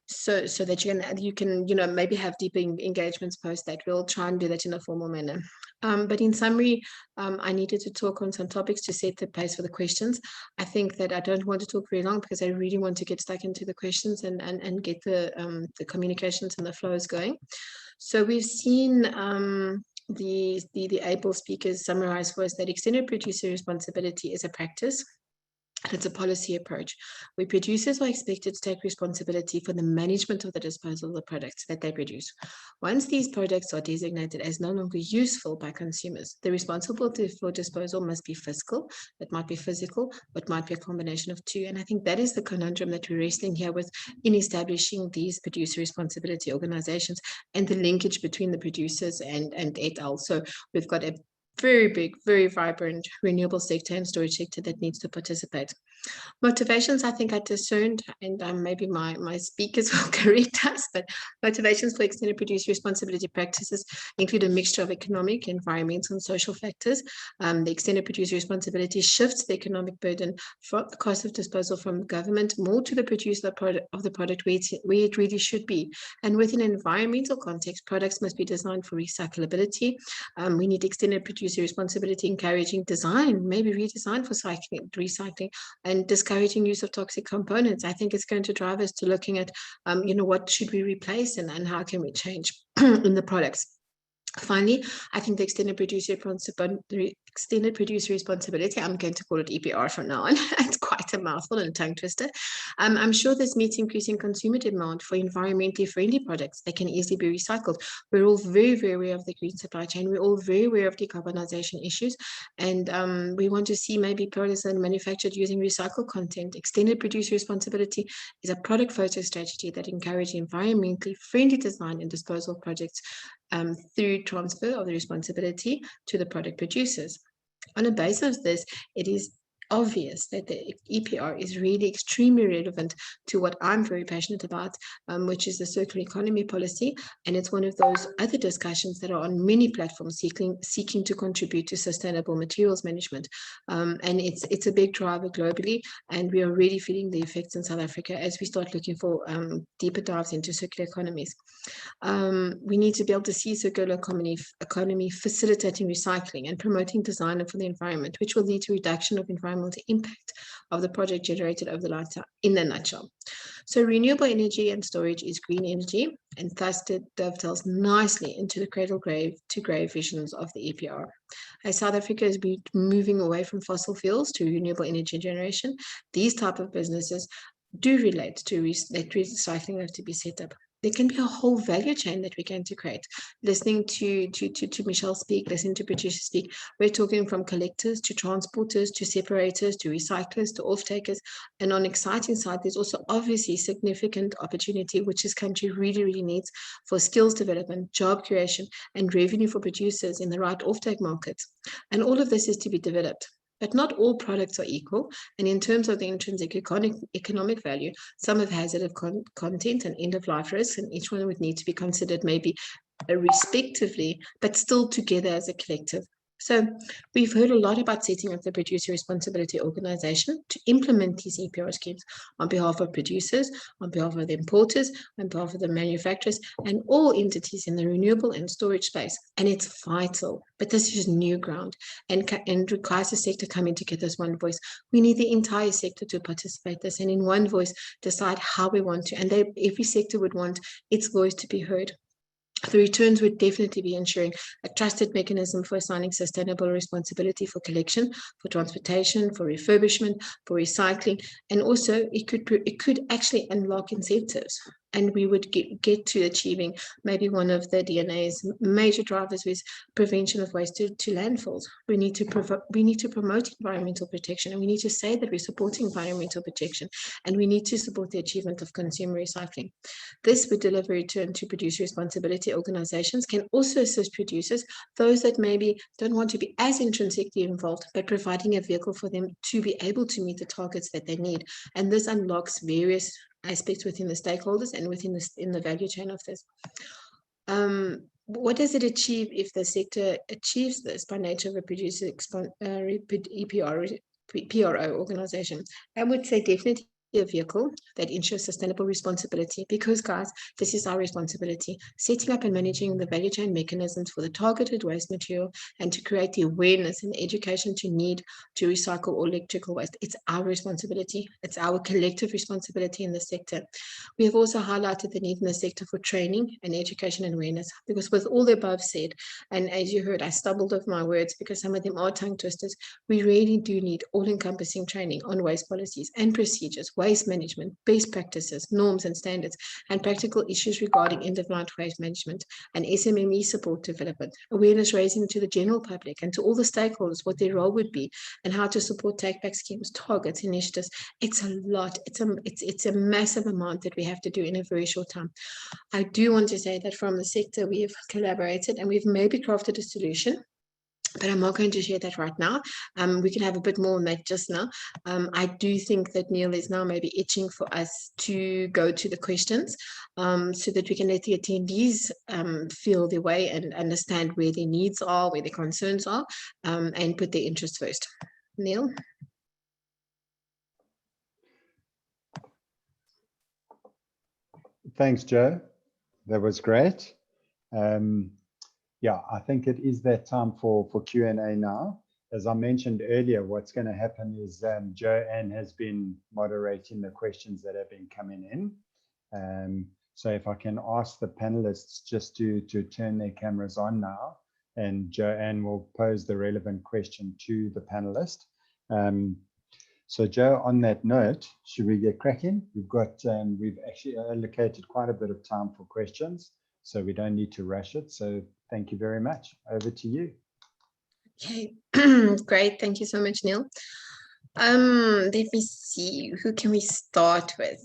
So that you can maybe have deeper engagements post that. We'll try and do that in a formal manner. But in summary, I needed to talk on some topics to set the pace for the questions. I think that I don't want to talk very long because I really want to get stuck into the questions and get the communications and the flows going. So we've seen the able speakers summarize for us that extended producer responsibility is a practice. It's a policy approach where producers are expected to take responsibility for the management of the disposal of the products that they produce. Once these products are designated as no longer useful by consumers, the responsibility for disposal must be fiscal, it might be physical, it might be a combination of two. And I think that is the conundrum that we're wrestling here with in establishing these producer responsibility organizations and the linkage between the producers and et al. So we've got a very big, very vibrant renewable sector and storage sector that needs to participate. Motivations, I think I discerned, and maybe my speakers will correct us, but motivations for extended producer responsibility practices include a mixture of economic, environmental, and social factors. The extended producer responsibility shifts the economic burden from the cost of disposal from government more to the producer of the product where it really should be. And within an environmental context, products must be designed for recyclability. We need extended producer responsibility encouraging design, maybe redesign for recycling, and discouraging use of toxic components. I think it's going to drive us to looking at, what should we replace and how can we change in the products. Finally, I think the extended producer responsibility, I'm going to call it EPR from now on. It's quite a mouthful and a tongue twister. I'm sure this meets increasing consumer demand for environmentally friendly products that can easily be recycled. We're all very, very aware of the green supply chain. We're all very aware of decarbonization issues. And we want to see maybe products that are manufactured using recycled content. Extended producer responsibility is a product photo strategy that encourages environmentally friendly design and disposal projects through transfer of the responsibility to the product producers. On the basis of this, it is obvious that the EPR is really extremely relevant to what I'm very passionate about, which is the circular economy policy. And it's one of those other discussions that are on many platforms seeking to contribute to sustainable materials management. And it's a big driver globally, and we are already feeling the effects in South Africa as we start looking for deeper dives into circular economies. We need to be able to see circular economy facilitating recycling and promoting design for the environment, which will lead to reduction of environmental impact of the project generated over the lifetime, in a nutshell. So renewable energy and storage is green energy, and thus it dovetails nicely into the cradle to grave visions of the EPR. As South Africa is moving away from fossil fuels to renewable energy generation, these type of businesses do relate to that recycling have to be set up. There can be a whole value chain that we're going to create. Listening to Michelle speak, listening to Patricia speak, we're talking from collectors to transporters to separators to recyclers to off-takers. And on exciting side, there's also obviously significant opportunity which this country really, really needs for skills development, job creation, and revenue for producers in the right off-take markets. And all of this is to be developed. But not all products are equal, and in terms of the intrinsic economic value, some have hazardous content and end-of-life risks, and each one would need to be considered maybe respectively, but still together as a collective. So we've heard a lot about setting up the producer responsibility organization to implement these EPR schemes on behalf of producers, on behalf of the importers, on behalf of the manufacturers, and all entities in the renewable and storage space. And it's vital, but this is new ground and requires the sector coming together as one voice. We need the entire sector to participate in this and in one voice decide how we want to. And every sector would want its voice to be heard. The returns would definitely be ensuring a trusted mechanism for assigning sustainable responsibility for collection, for transportation, for refurbishment, for recycling, and also it could actually unlock incentives. And we would get to achieving maybe one of the DNA's major drivers with prevention of waste to landfills. We need to promote environmental protection, and we need to say that we're supporting environmental protection, and we need to support the achievement of consumer recycling. This would deliver return to producer responsibility organizations, can also assist producers, those that maybe don't want to be as intrinsically involved, but providing a vehicle for them to be able to meet the targets that they need. And this unlocks various aspects within the stakeholders and in the value chain of this. What does it achieve if the sector achieves this by nature of a producer PRO organization? I would say definitely a vehicle that ensures sustainable responsibility, because guys, this is our responsibility, setting up and managing the value chain mechanisms for the targeted waste material and to create the awareness and education to need to recycle all electrical waste. It's our responsibility. It's our collective responsibility in the sector. We have also highlighted the need in the sector for training and education and awareness, because with all the above said, and as you heard, I stumbled over my words because some of them are tongue twisters, we really do need all-encompassing training on waste policies and procedures, waste management, best practices, norms and standards, and practical issues regarding end-of-life waste management and SMME support development, awareness raising to the general public and to all the stakeholders what their role would be and how to support take-back schemes, targets, initiatives. It's a lot. It's a massive amount that we have to do in a very short time. I do want to say that from the sector, we have collaborated and we've maybe crafted a solution but I'm not going to share that right now. We can have a bit more on that just now. I do think that Neil is now maybe itching for us to go to the questions so that we can let the attendees feel their way and understand where their needs are, where their concerns are, and put their interests first. Neil? Thanks, Joe. That was great. Yeah, I think it is that time for Q&A now. As I mentioned earlier, what's going to happen is Joanne has been moderating the questions that have been coming in. So if I can ask the panelists just to turn their cameras on now, and Joanne will pose the relevant question to the panelist. So Joe, on that note, should we get cracking? We've actually allocated quite a bit of time for questions, so we don't need to rush it. So thank you very much. Over to you. Okay, great. Thank you so much, Neil. Let me see, who can we start with?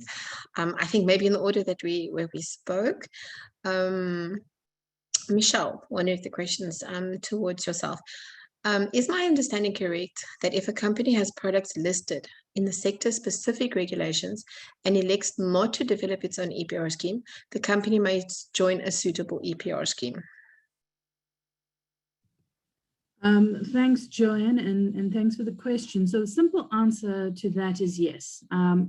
I think maybe in the order that we spoke. Michelle, one of the questions towards yourself. Is my understanding correct that if a company has products listed in the sector-specific regulations and elects not to develop its own EPR scheme, the company might join a suitable EPR scheme? Thanks, Joanne, and thanks for the question. So the simple answer to that is yes.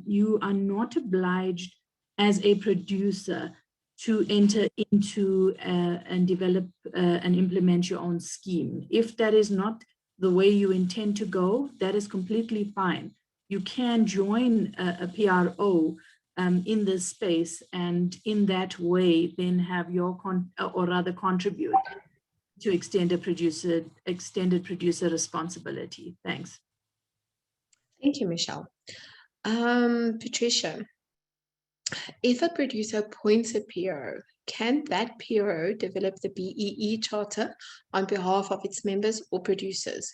You are not obliged as a producer to enter into and develop and implement your own scheme. If that is not the way you intend to go, that is completely fine. You can join a PRO in this space, and in that way then have your contribute to extended producer responsibility. Thanks. Thank you, Michelle. Patricia, if a producer appoints a PRO, can that PRO develop the BEE charter on behalf of its members or producers?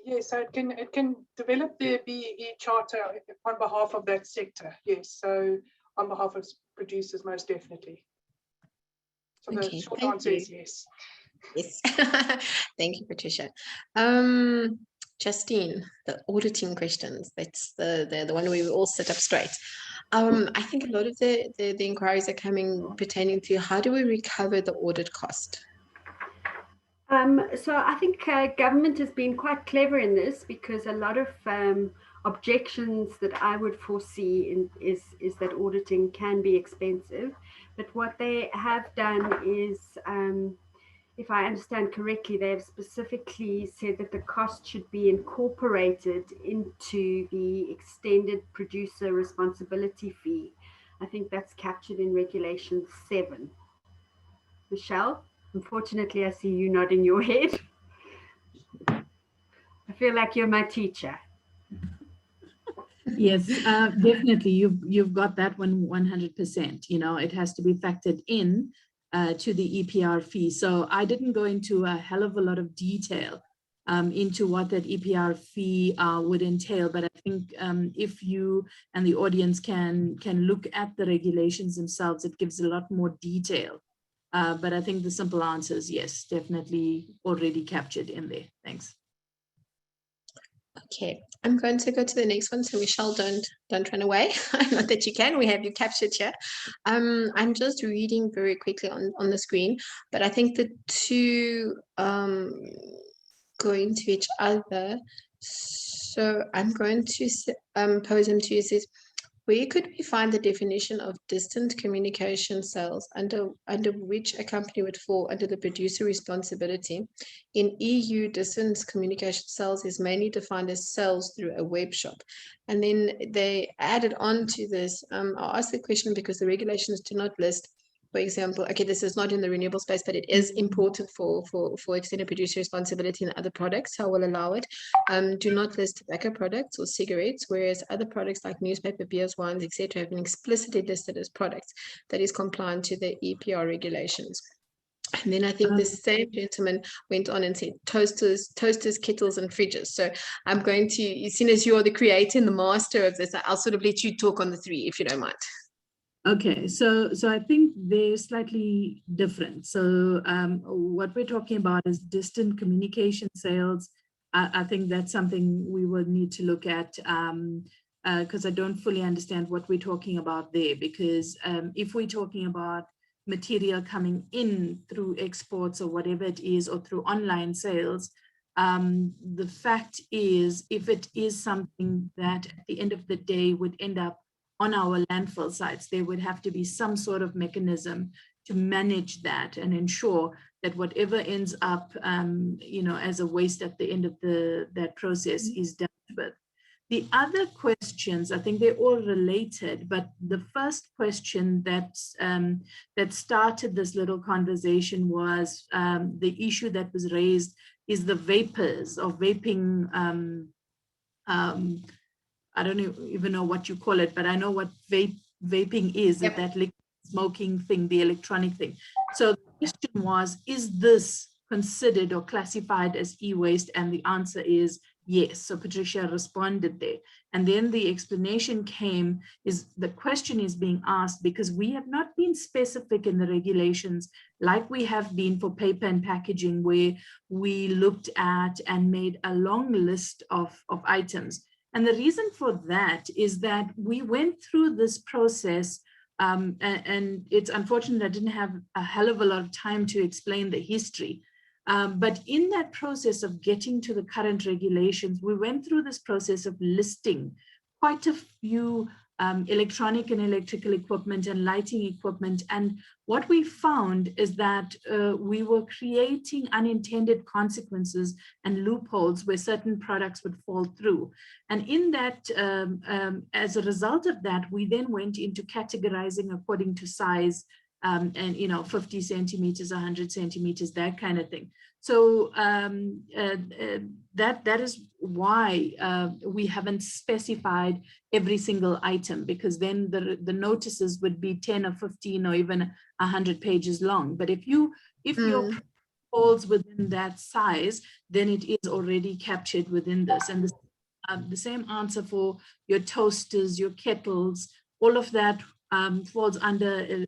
Yes, so it can develop the BEE charter on behalf of that sector. Yes, so on behalf of producers, most definitely. So the short answer is yes. Yes. Thank you, Patricia. Justine, the auditing questions, that's the one where we all sit up straight. I think a lot of the inquiries are coming pertaining to how do we recover the audit cost? So I think government has been quite clever in this, because a lot of objections that I would foresee is that auditing can be expensive. But what they have done is, if I understand correctly, they have specifically said that the cost should be incorporated into the extended producer responsibility fee. I think that's captured in Regulation 7. Michelle, unfortunately, I see you nodding your head. I feel like you're my teacher. Yes, definitely. You've got that one 100%. You know, it has to be factored in to the EPR fee. So I didn't go into a hell of a lot of detail into what that EPR fee would entail, but I think if you and the audience can look at the regulations themselves, it gives a lot more detail. But I think the simple answer is yes, definitely already captured in there. Thanks. Okay, I'm going to go to the next one. So Michelle, don't run away. Not that you can, we have you captured here. I'm just reading very quickly on the screen, but I think the two go into each other. So I'm going to pose them to you. It says, where could we find the definition of distant communication sales under which a company would fall under the producer responsibility? In EU, distant communication sales is mainly defined as sales through a web shop. And then they added on to this. I'll ask the question because the regulations do not list, for example, okay, this is not in the renewable space, but it is important for extended producer responsibility in other products, so I will allow it. Do not list tobacco products or cigarettes, whereas other products like newspaper, beers, wines, etc. have been explicitly listed as products that is compliant to the EPR regulations. And then I think the same gentleman went on and said toasters, kettles, and fridges. So I'm going to, as soon as you are the creator and the master of this, I'll sort of let you talk on the three, if you don't mind. Okay, so I think they're slightly different. So what we're talking about is distant communication sales. I think that's something we will need to look at because I don't fully understand what we're talking about there. Because if we're talking about material coming in through exports or whatever it is, or through online sales, the fact is, if it is something that at the end of the day would end up on our landfill sites, there would have to be some sort of mechanism to manage that and ensure that whatever ends up, as a waste at the end of that process is dealt with. The other questions, I think they're all related, but the first question that started this little conversation was the issue that was raised is the vapors or vaping. I don't even know what you call it, but I know what vaping is, Yep. that liquid smoking thing, the electronic thing. So the question was, is this considered or classified as e-waste? And the answer is yes. So Patricia responded there. And then the explanation came, is the question is being asked because we have not been specific in the regulations like we have been for paper and packaging, where we looked at and made a long list of items. And the reason for that is that we went through this process, and it's unfortunate I didn't have a hell of a lot of time to explain the history. But in that process of getting to the current regulations, we went through this process of listing quite a few electronic and electrical equipment and lighting equipment. And what we found is that we were creating unintended consequences and loopholes where certain products would fall through. And in that, as a result of that, we then went into categorizing according to size, and 50 centimeters, 100 centimeters, that kind of thing. So that is why we haven't specified every single item, because then the notices would be 10 or 15 or even 100 pages long. But if your product falls within that size, then it is already captured within this. And the same answer for your toasters, your kettles, all of that falls under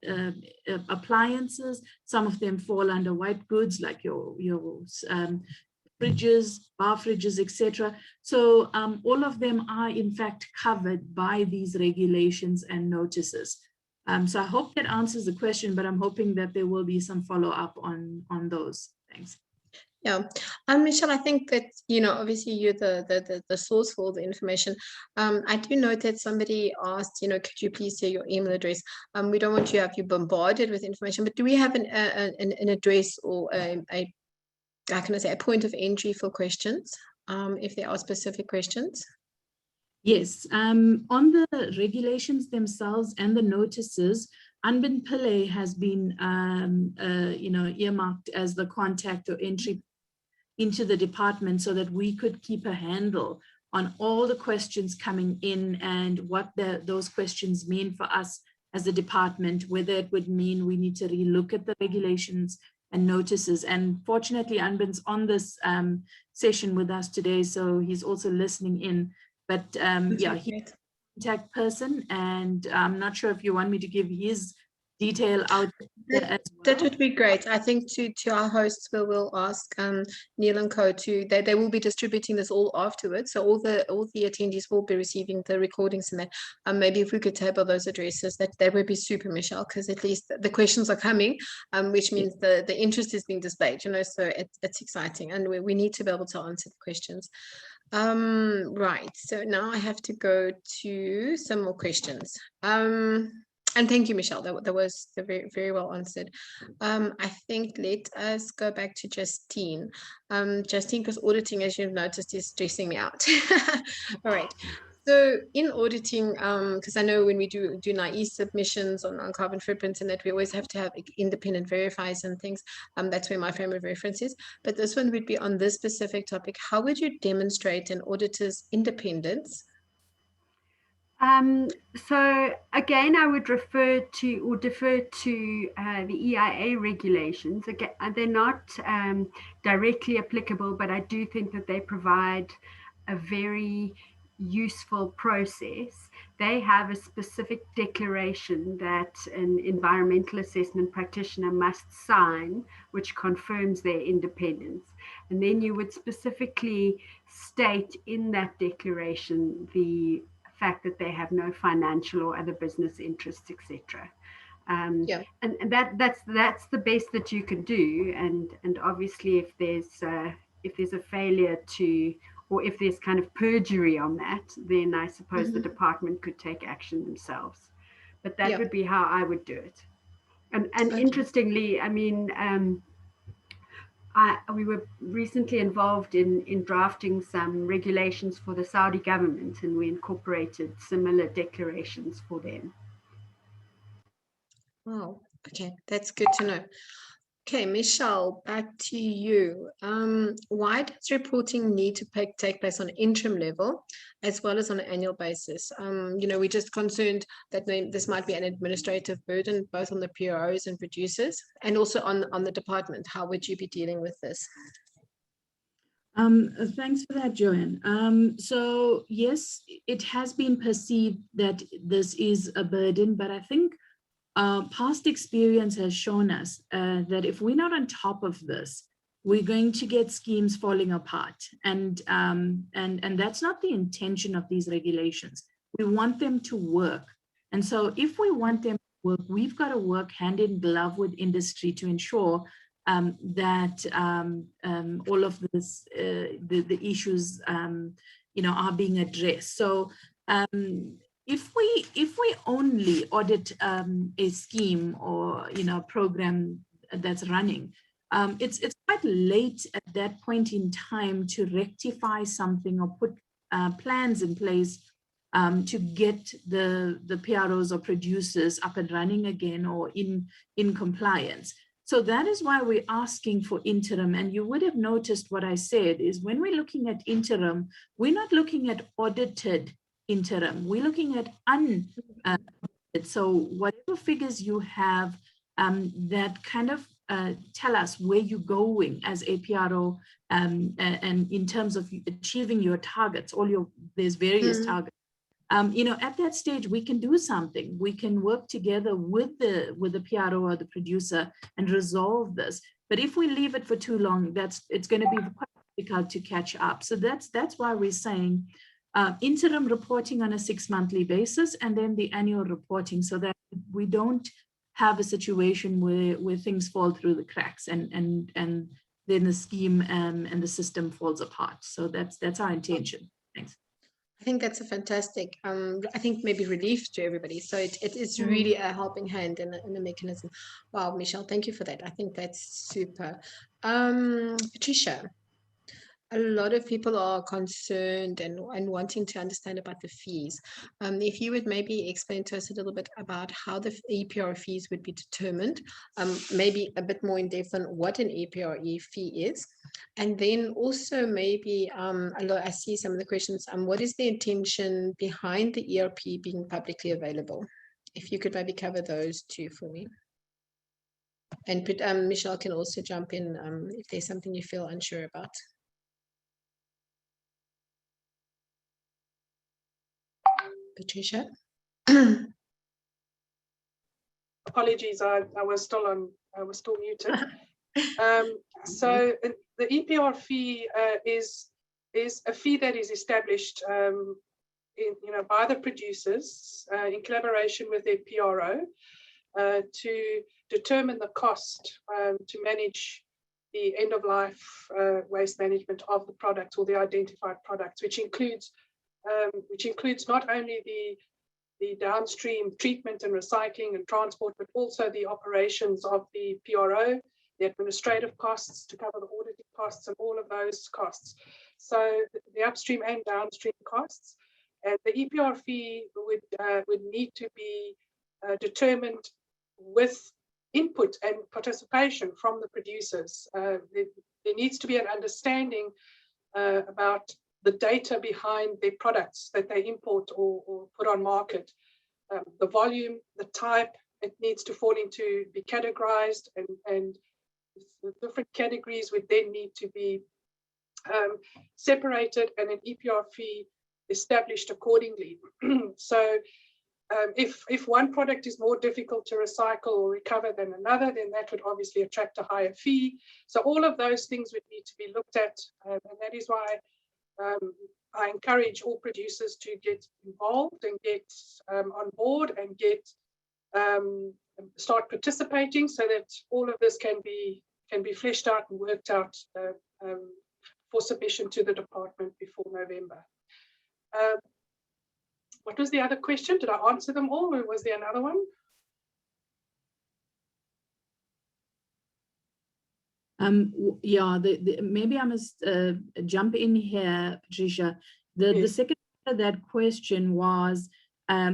appliances. Some of them fall under white goods, like your fridges, bar fridges, etc. So all of them are in fact covered by these regulations and notices. So I hope that answers the question, but I'm hoping that there will be some follow-up on those. Thanks. Yeah, Michelle, I think that, obviously you're the source for all the information. I do note that somebody asked, could you please say your email address? We don't want to have you bombarded with information, but do we have an address or how can I say, a point of entry for questions, if there are specific questions? Yes, on the regulations themselves and the notices, Anbin Pillay has been, earmarked as the contact or entry into the department so that we could keep a handle on all the questions coming in and what those questions mean for us as a department, whether it would mean we need to relook at the regulations and notices. And fortunately, Anbin's on this session with us today, so he's also listening in. But yeah, he's a contact person, and I'm not sure if you want me to give his detail out as well. That would be great. I think to our hosts, we'll ask Neil and Co they will be distributing this all afterwards. So all the attendees will be receiving the recordings, and that maybe if we could table those addresses, that would be super, Michelle, because at least the questions are coming, which means the interest is being displayed, so it's exciting, and we need to be able to answer the questions. Right, so now I have to go to some more questions. And thank you, Michelle. That was very, very well answered. I think let us go back to Justine. Justine, because auditing, as you've noticed, is stressing me out. All right. So in auditing, because I know when we do NIE submissions on carbon footprints and that, we always have to have independent verifiers and things. That's where my frame of reference is. But this one would be on this specific topic. How would you demonstrate an auditor's independence? So again, I would refer to or defer to the EIA regulations. Again, they're not directly applicable, but I do think that they provide a very useful process they have a specific declaration that an environmental assessment practitioner must sign, which confirms their independence. And then you would specifically state in that declaration the fact that they have no financial or other business interests, etc. And that's the best that you can do. And obviously, if there's a failure to, or if there's kind of perjury on that, then I suppose the department could take action themselves. But that would be how I would do it. And interestingly, I mean, we were recently involved in drafting some regulations for the Saudi government, and we incorporated similar declarations for them. Wow, okay, that's good to know. Okay, Michelle, back to you. Why does reporting need to take place on an interim level as well as on an annual basis? We're just concerned that this might be an administrative burden, both on the PROs and producers, and also on the department. How would you be dealing with this? Thanks for that, Joanne. So yes, it has been perceived that this is a burden, but I think past experience has shown us that if we're not on top of this, we're going to get schemes falling apart. And that's not the intention of these regulations. We want them to work. And so if we want them to work, we've got to work hand in glove with industry to ensure that all of this, the issues, are being addressed. So if we only audit a scheme or program that's running, it's quite late at that point in time to rectify something or put plans in place to get the PROs or producers up and running again or in compliance. So that is why we're asking for interim. And you would have noticed what I said is when we're looking at interim, we're not looking at audited interim, we're looking at unaudited. So whatever figures you have that kind of tell us where you're going as a PRO and in terms of achieving your targets, there's various targets. At that stage, we can do something. We can work together with the PRO or the producer and resolve this. But if we leave it for too long, it's going to be quite difficult to catch up. So that's why we're saying interim reporting on a 6-monthly basis, and then the annual reporting, so that we don't have a situation where things fall through the cracks and then the scheme and the system falls apart. So that's our intention. Thanks. I think that's a fantastic, I think maybe relief to everybody. So it is really a helping hand and a mechanism. Wow, Michelle, thank you for that. I think that's super. Patricia, a lot of people are concerned and wanting to understand about the fees. If you would maybe explain to us a little bit about how the EPR fees would be determined, maybe a bit more in depth on what an EPRE fee is. And then also maybe, I see some of the questions, what is the intention behind the ERP being publicly available? If you could maybe cover those two for me. And Michelle can also jump in if there's something you feel unsure about. Patricia? Apologies, I was still muted. So the EPR fee is a fee that is established by the producers in collaboration with their PRO to determine the cost to manage the end of life waste management of the products or the identified products, which includes not only the downstream treatment and recycling and transport, but also the operations of the PRO, the administrative costs to cover the auditing costs and all of those costs. So the upstream and downstream costs. And the EPR fee would need to be determined with input and participation from the producers. There needs to be an understanding about the data behind their products that they import or put on market. The volume, the type, it needs to fall into, be categorized, and the different categories would then need to be separated, and an EPR fee established accordingly. So if one product is more difficult to recycle or recover than another, then that would obviously attract a higher fee. So all of those things would need to be looked at, and that is why I encourage all producers to get involved and get on board and get start participating, so that all of this can be fleshed out and worked out for submission to the department before November. What was the other question? Did I answer them all, or was there another one? Yeah, maybe I must jump in here, Patricia. The second part of that question was,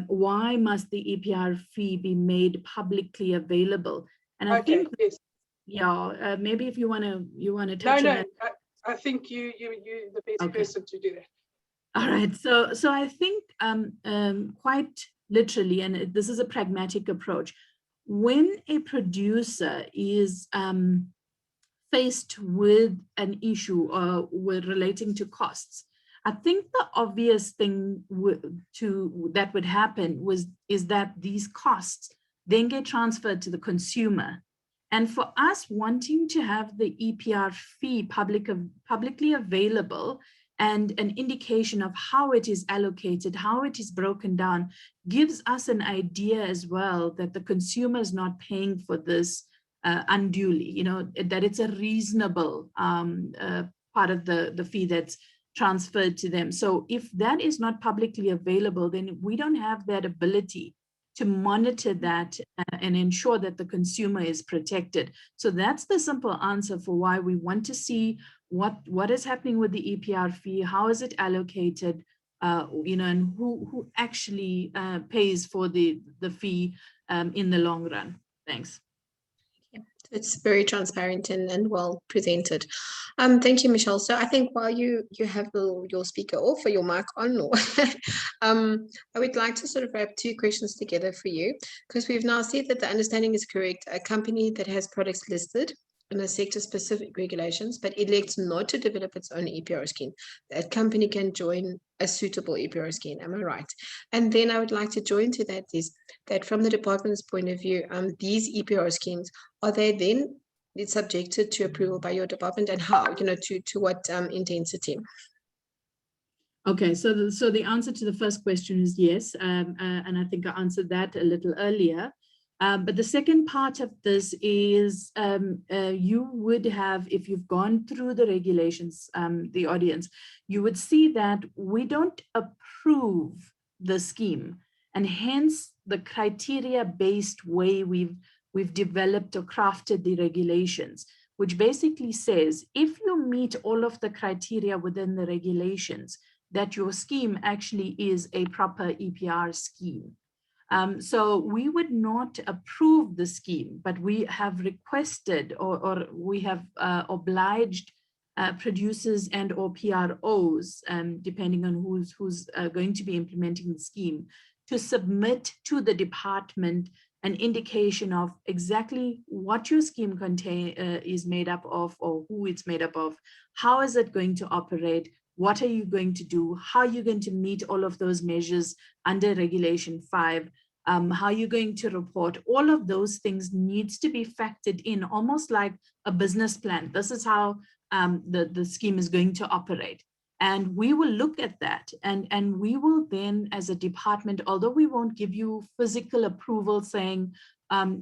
why must the EPR fee be made publicly available? And I think, yes. Yeah, maybe if you want to touch on that. I think you're the best person to do that. All right, so I think quite literally, and this is a pragmatic approach, when a producer is faced with an issue with relating to costs, I think the obvious thing that would happen is that these costs then get transferred to the consumer. And for us wanting to have the EPR fee publicly available and an indication of how it is allocated, how it is broken down, gives us an idea as well that the consumer is not paying for this unduly, that it's a reasonable part of the fee that's transferred to them. So if that is not publicly available, then we don't have that ability to monitor that and ensure that the consumer is protected. So that's the simple answer for why we want to see what is happening with the EPR fee, how is it allocated, and who actually pays for the fee in the long run. Thanks. It's very transparent and well presented. Thank you, Michelle. So I think while you have your speaker off or your mic on, or I would like to sort of wrap two questions together for you, because we've now said that the understanding is correct. A company that has products listed in a sector-specific regulations, but elects not to develop its own EPR scheme, that company can join a suitable EPR scheme. Am I right? And then I would like to join to that is that from the department's point of view, these EPR schemes, are they then subjected to approval by your department, and how, to what intensity? Okay, so the answer to the first question is yes, and I think I answered that a little earlier. But the second part of this is you would have, if you've gone through the regulations, the audience, you would see that we don't approve the scheme, and hence the criteria-based way we've developed or crafted the regulations, which basically says if you meet all of the criteria within the regulations, that your scheme actually is a proper EPR scheme. So we would not approve the scheme, but we have requested or we have obliged producers and or PROs, depending on who's going to be implementing the scheme, to submit to the department an indication of exactly what your scheme is made up of, or who it's made up of, how is it going to operate, what are you going to do, how are you going to meet all of those measures under Regulation 5, how are you going to report. All of those things needs to be factored in, almost like a business plan. This is how the scheme is going to operate. And we will look at that, and we will then, as a department, although we won't give you physical approval saying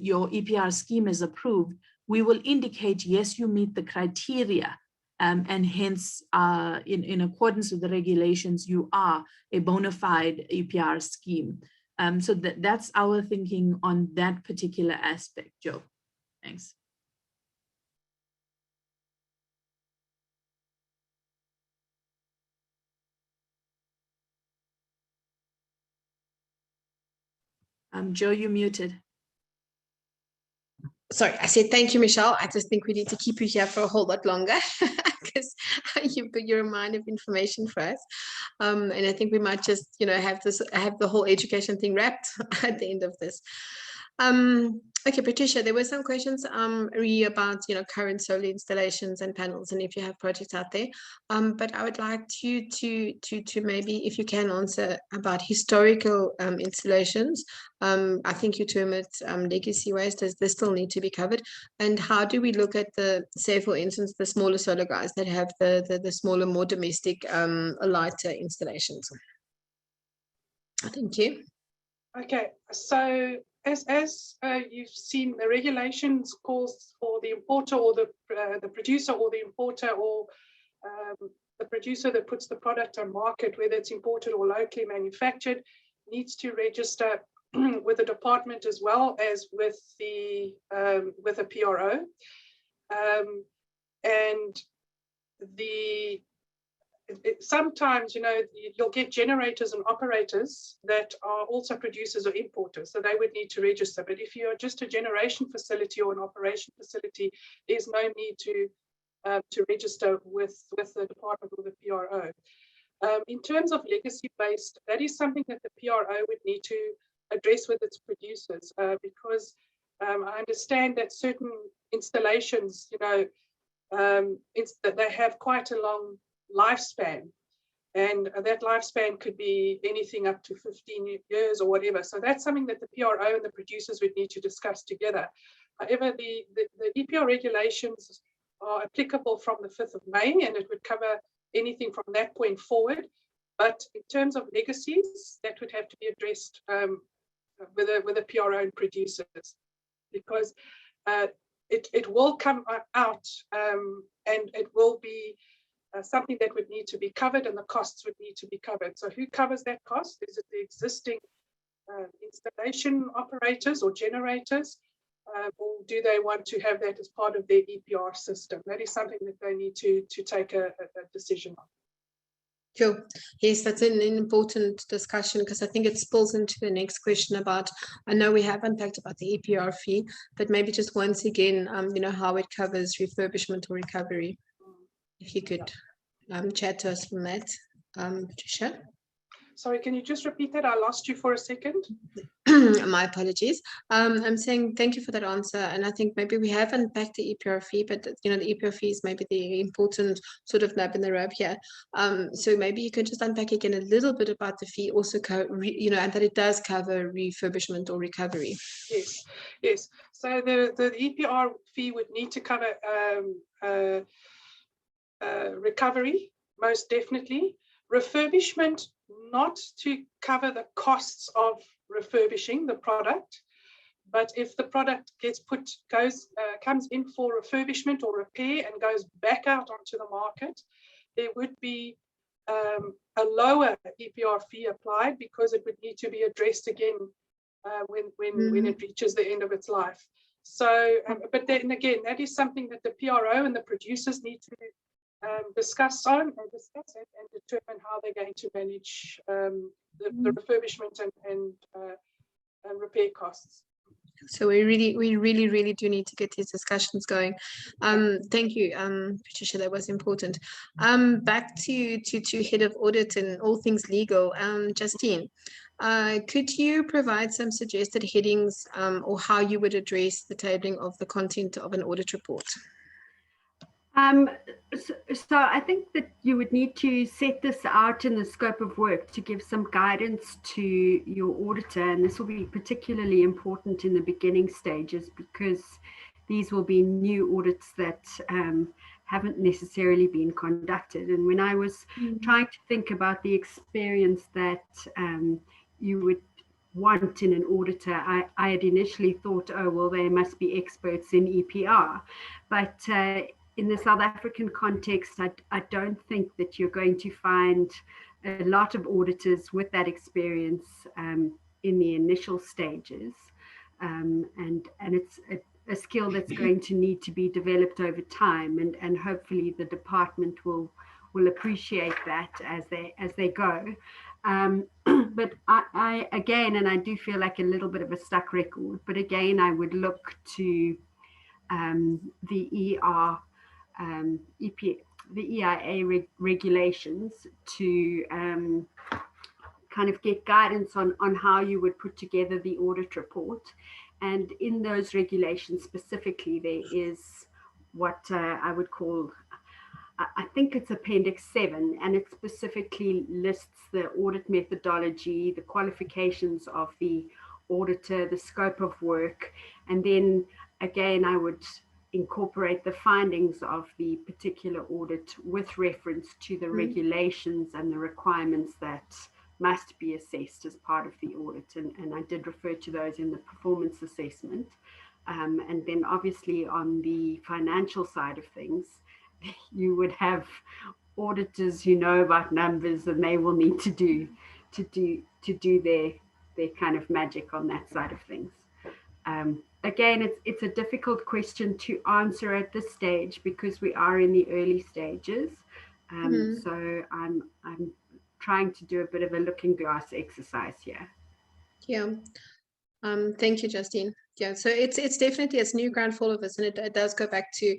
your EPR scheme is approved, we will indicate, yes, you meet the criteria, and hence, in accordance with the regulations, you are a bona fide EPR scheme. So that's our thinking on that particular aspect, Joe. Thanks. Joe, you're muted. Sorry, I said thank you, Michelle. I just think we need to keep you here for a whole lot longer because you're a mine of information for us. And I think we might just, have the whole education thing wrapped at the end of this. Okay, Patricia, there were some questions about current solar installations and panels, and if you have projects out there. But I would like you to maybe, if you can, answer about historical installations. I think you term it legacy waste. Does this still need to be covered? And how do we look at say for instance, the smaller solar guys that have the smaller, more domestic, lighter installations? Thank you. Okay, so as you've seen, the regulations calls for the importer or the producer or the importer or the producer that puts the product on market, whether it's imported or locally manufactured, needs to register with the department as well as with a PRO, and sometimes, you'll get generators and operators that are also producers or importers, so they would need to register. But if you're just a generation facility or an operation facility, there's no need to register with the department or the PRO. In terms of legacy waste, that is something that the PRO would need to address with its producers, because I understand that certain installations, that they have quite a long lifespan, and that lifespan could be anything up to 15 years or whatever. So that's something that the PRO and the producers would need to discuss together. However, the EPR regulations are applicable from the 5th of May, and it would cover anything from that point forward. But in terms of legacies, that would have to be addressed with a PRO and producers, because it will come out, and it will be something that would need to be covered, and the costs would need to be covered. So who covers that cost? Is it the existing installation operators or generators, or do they want to have that as part of their EPR system? That is something that they need to take a decision on. Sure. Yes, that's an important discussion, because I think it spills into the next question about, I know we have unpacked about the EPR fee, but maybe just once again, how it covers refurbishment or recovery. If you could chat to us from that, Patricia. Sorry, can you just repeat that? I lost you for a second. My apologies. I'm saying thank you for that answer, and I think maybe we have unpacked the EPR fee, but the EPR fee is maybe the important sort of nub in the rope here. So maybe you can just unpack again a little bit about the fee, also and that it does cover refurbishment or recovery. Yes. So the EPR fee would need to cover recovery, most definitely. Refurbishment, not to cover the costs of refurbishing the product, but if the product comes in for refurbishment or repair and goes back out onto the market, there would be a lower EPR fee applied, because it would need to be addressed again when it reaches the end of its life. So, but then again, that is something that the PRO and the producers need to discuss and determine how they're going to manage the refurbishment and repair costs. So we really do need to get these discussions going. Thank you, Patricia, that was important. Back to head of audit and all things legal, Justine, could you provide some suggested headings or how you would address the tabling of the content of an audit report? So I think that you would need to set this out in the scope of work to give some guidance to your auditor, and this will be particularly important in the beginning stages, because these will be new audits that haven't necessarily been conducted. And when I was trying to think about the experience that you would want in an auditor, I had initially thought, oh, well, they must be experts in EPR, but in the South African context, I don't think that you're going to find a lot of auditors with that experience in the initial stages, and it's a skill that's going to need to be developed over time, and hopefully the department will appreciate that as they go. But I again, and I do feel like a little bit of a stuck record, but again, I would look to the EIA regulations to kind of get guidance on how you would put together the audit report. And in those regulations specifically, there is what I would call, I think it's Appendix 7, and it specifically lists the audit methodology, the qualifications of the auditor, the scope of work, and then again, I would incorporate the findings of the particular audit with reference to the regulations and the requirements that must be assessed as part of the audit. And I did refer to those in the performance assessment. And then obviously on the financial side of things, you would have auditors who know about numbers, and they will need to do their kind of magic on that side of things. Again, it's a difficult question to answer at this stage because we are in the early stages. So I'm trying to do a bit of a looking glass exercise here. Yeah. Thank you, Justine. Yeah, so it's definitely, it's new ground for all of us, and it does go back to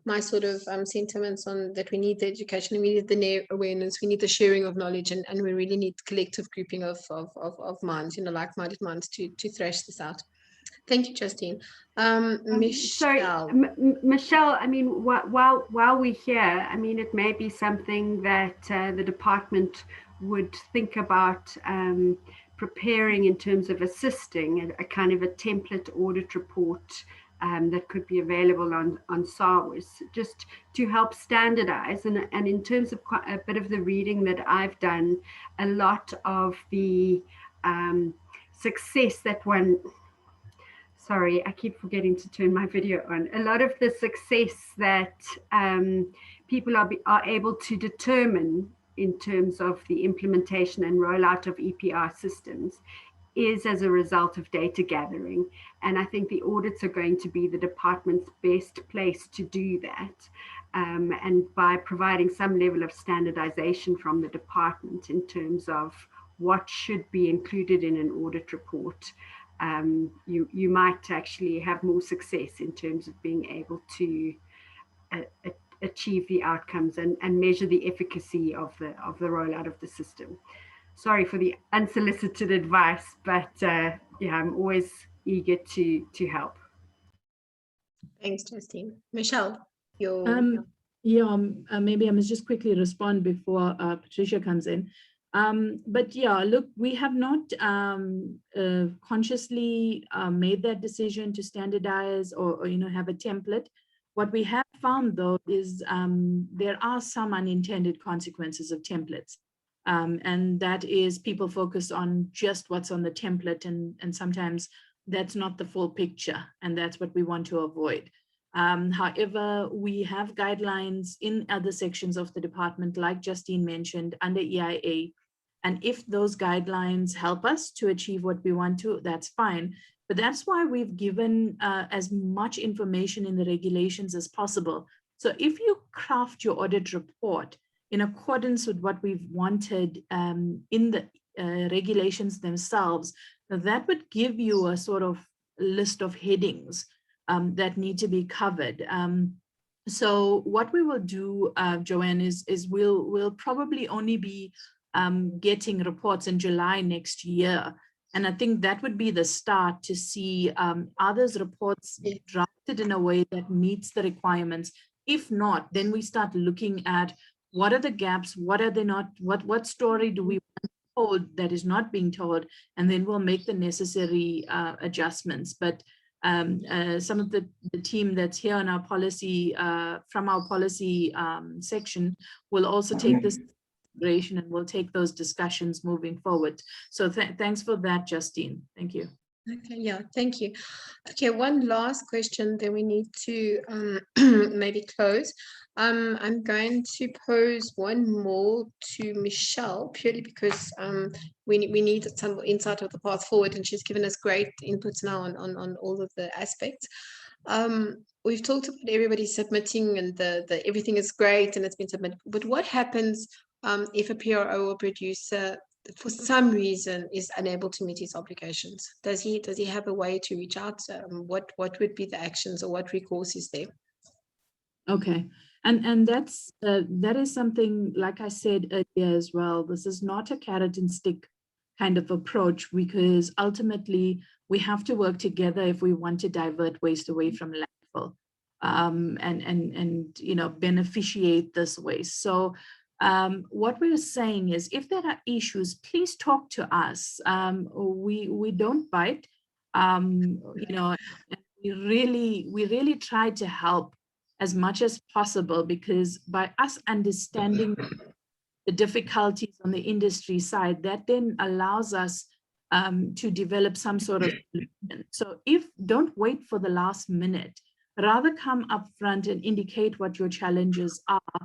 my sort of sentiments on that we need the education, we need the awareness, we need the sharing of knowledge, and we really need collective grouping of minds, you know, like-minded minds to thrash this out. Thank you, Justine. Michelle. Sorry, Michelle, I mean, while we're here, I mean, it may be something that the department would think about preparing in terms of assisting a kind of a template audit report that could be available on SAWIS, just to help standardize. And in terms of quite a bit of the reading that I've done, a lot of the success that one, sorry, I keep forgetting to turn my video on. A lot of the success that people are able to determine in terms of the implementation and rollout of EPR systems is as a result of data gathering. And I think the audits are going to be the department's best place to do that. And by providing some level of standardization from the department in terms of what should be included in an audit report, you might actually have more success in terms of being able to achieve the outcomes and measure the efficacy of the rollout of the system. Sorry for the unsolicited advice, but yeah, I'm always eager to help. Thanks, Justine. Michelle, maybe I must just quickly respond before Patricia comes in. But yeah, look, we have not consciously made that decision to standardize or have a template. What we have found, though, is there are some unintended consequences of templates. And that is people focus on just what's on the template, and sometimes that's not the full picture, and that's what we want to avoid. However, we have guidelines in other sections of the department, like Justine mentioned, under EIA. And if those guidelines help us to achieve what we want to, that's fine. But that's why we've given as much information in the regulations as possible. So if you craft your audit report in accordance with what we've wanted in the regulations themselves, that would give you a sort of list of headings that need to be covered. So what we will do, Joanne, is we'll probably only be getting reports in July next year. And I think that would be the start to see are those reports drafted in a way that meets the requirements. If not, then we start looking at what are the gaps, what are they not, what story do we want to hold that is not being told, and then we'll make the necessary adjustments. But some of the team that's here on our policy, from our policy section, will also take this and we'll take those discussions moving forward. So thanks for that, Justine. Thank you. Okay, yeah, thank you. Okay, one last question, then we need to maybe close. I'm going to pose one more to Michelle, purely because we need some insight of the path forward, and she's given us great inputs now on all of the aspects. We've talked about everybody submitting, and the everything is great and it's been submitted, but what happens if a PRO or producer for some reason is unable to meet his obligations? Does he have a way to reach out? What would be the actions, or what recourse is there? Okay, and that is something, like I said earlier as well, this is not a carrot and stick kind of approach, because ultimately we have to work together if we want to divert waste away from landfill and you know, beneficiate this waste. So what we're saying is, if there are issues, please talk to us. We don't bite, you know, we really try to help as much as possible, because by us understanding the difficulties on the industry side, that then allows us to develop some sort of solution. So don't wait for the last minute, rather come up front and indicate what your challenges are.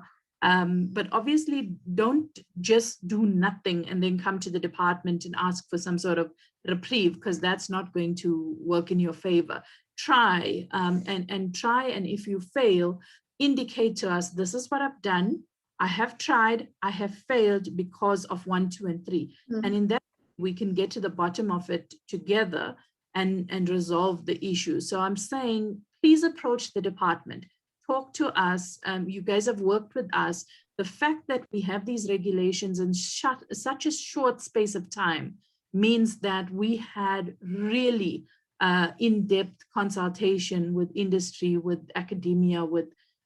But obviously don't just do nothing and then come to the department and ask for some sort of reprieve, because that's not going to work in your favor. Try and try, and if you fail, indicate to us, this is what I've done. I have tried, I have failed because of 1, 2, and 3. And in that, we can get to the bottom of it together and resolve the issue. So I'm saying, please approach the department, talk to us. You guys have worked with us. The fact that we have these regulations in such a short space of time means that we had really in-depth consultation with industry, with academia, with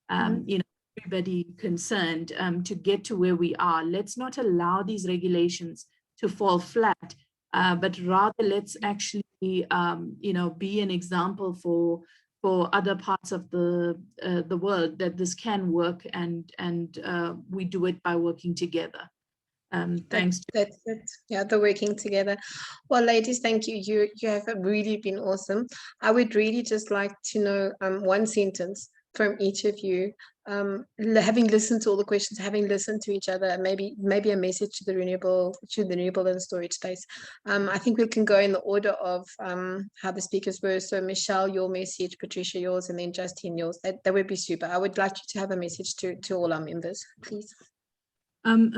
you know, everybody concerned to get to where we are. Let's not allow these regulations to fall flat, but rather let's actually you know, be an example for other parts of the world that this can work, and we do it by working together. Thanks. That's it. Yeah, the working together. Well, ladies, thank you. You have really been awesome. I would really just like to know one sentence from each of you, having listened to all the questions, having listened to each other, maybe a message to the renewable and storage space. I think we can go in the order of how the speakers were. So Michelle, your message, Patricia, yours, and then Justine, yours. That would be super. I would like you to have a message to all our members, please.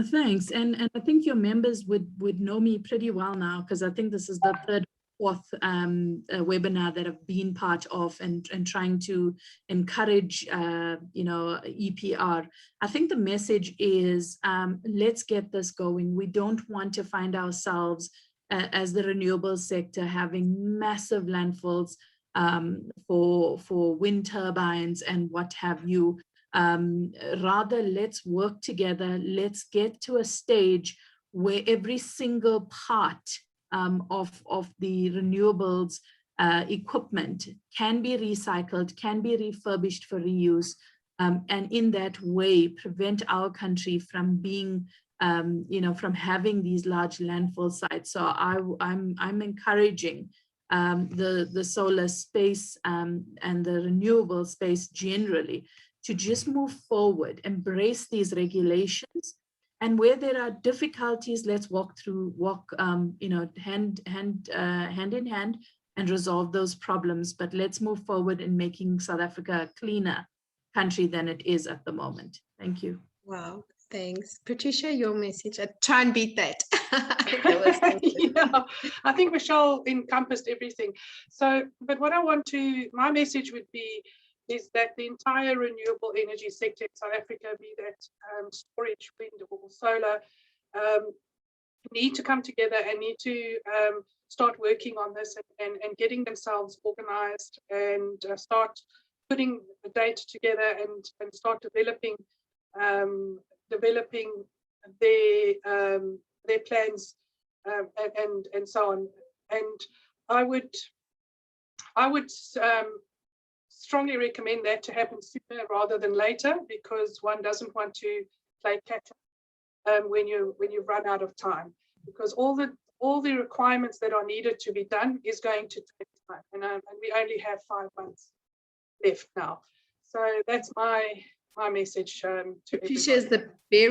Thanks, and I think your members would know me pretty well now, because I think this is the third, fourth webinar that I've been part of, and trying to encourage you know, EPR. I think the message is, let's get this going. We don't want to find ourselves as the renewable sector having massive landfills for wind turbines and what have you. Rather, let's work together. Let's get to a stage where every single part of the renewables equipment can be recycled, can be refurbished for reuse, and in that way prevent our country from being, you know, from having these large landfill sites. So I'm encouraging the solar space and the renewable space generally to just move forward, embrace these regulations, and where there are difficulties, let's walk you know, hand in hand and resolve those problems. But let's move forward in making South Africa a cleaner country than it is at the moment. Thank you. Wow, thanks. Patricia, your message. Try and beat that. That was yeah, I think Michelle encompassed everything. So, but what I want to, my message would be, is that the entire renewable energy sector in South Africa, be that storage, wind or solar, need to come together and need to start working on this and getting themselves organized and start putting the data together and start developing their plans and so on. And I would strongly recommend that to happen sooner rather than later, because one doesn't want to play catch up when you've run out of time, because all the requirements that are needed to be done is going to take time, and we only have 5 months left now. So that's my message to everybody. Patricia is the very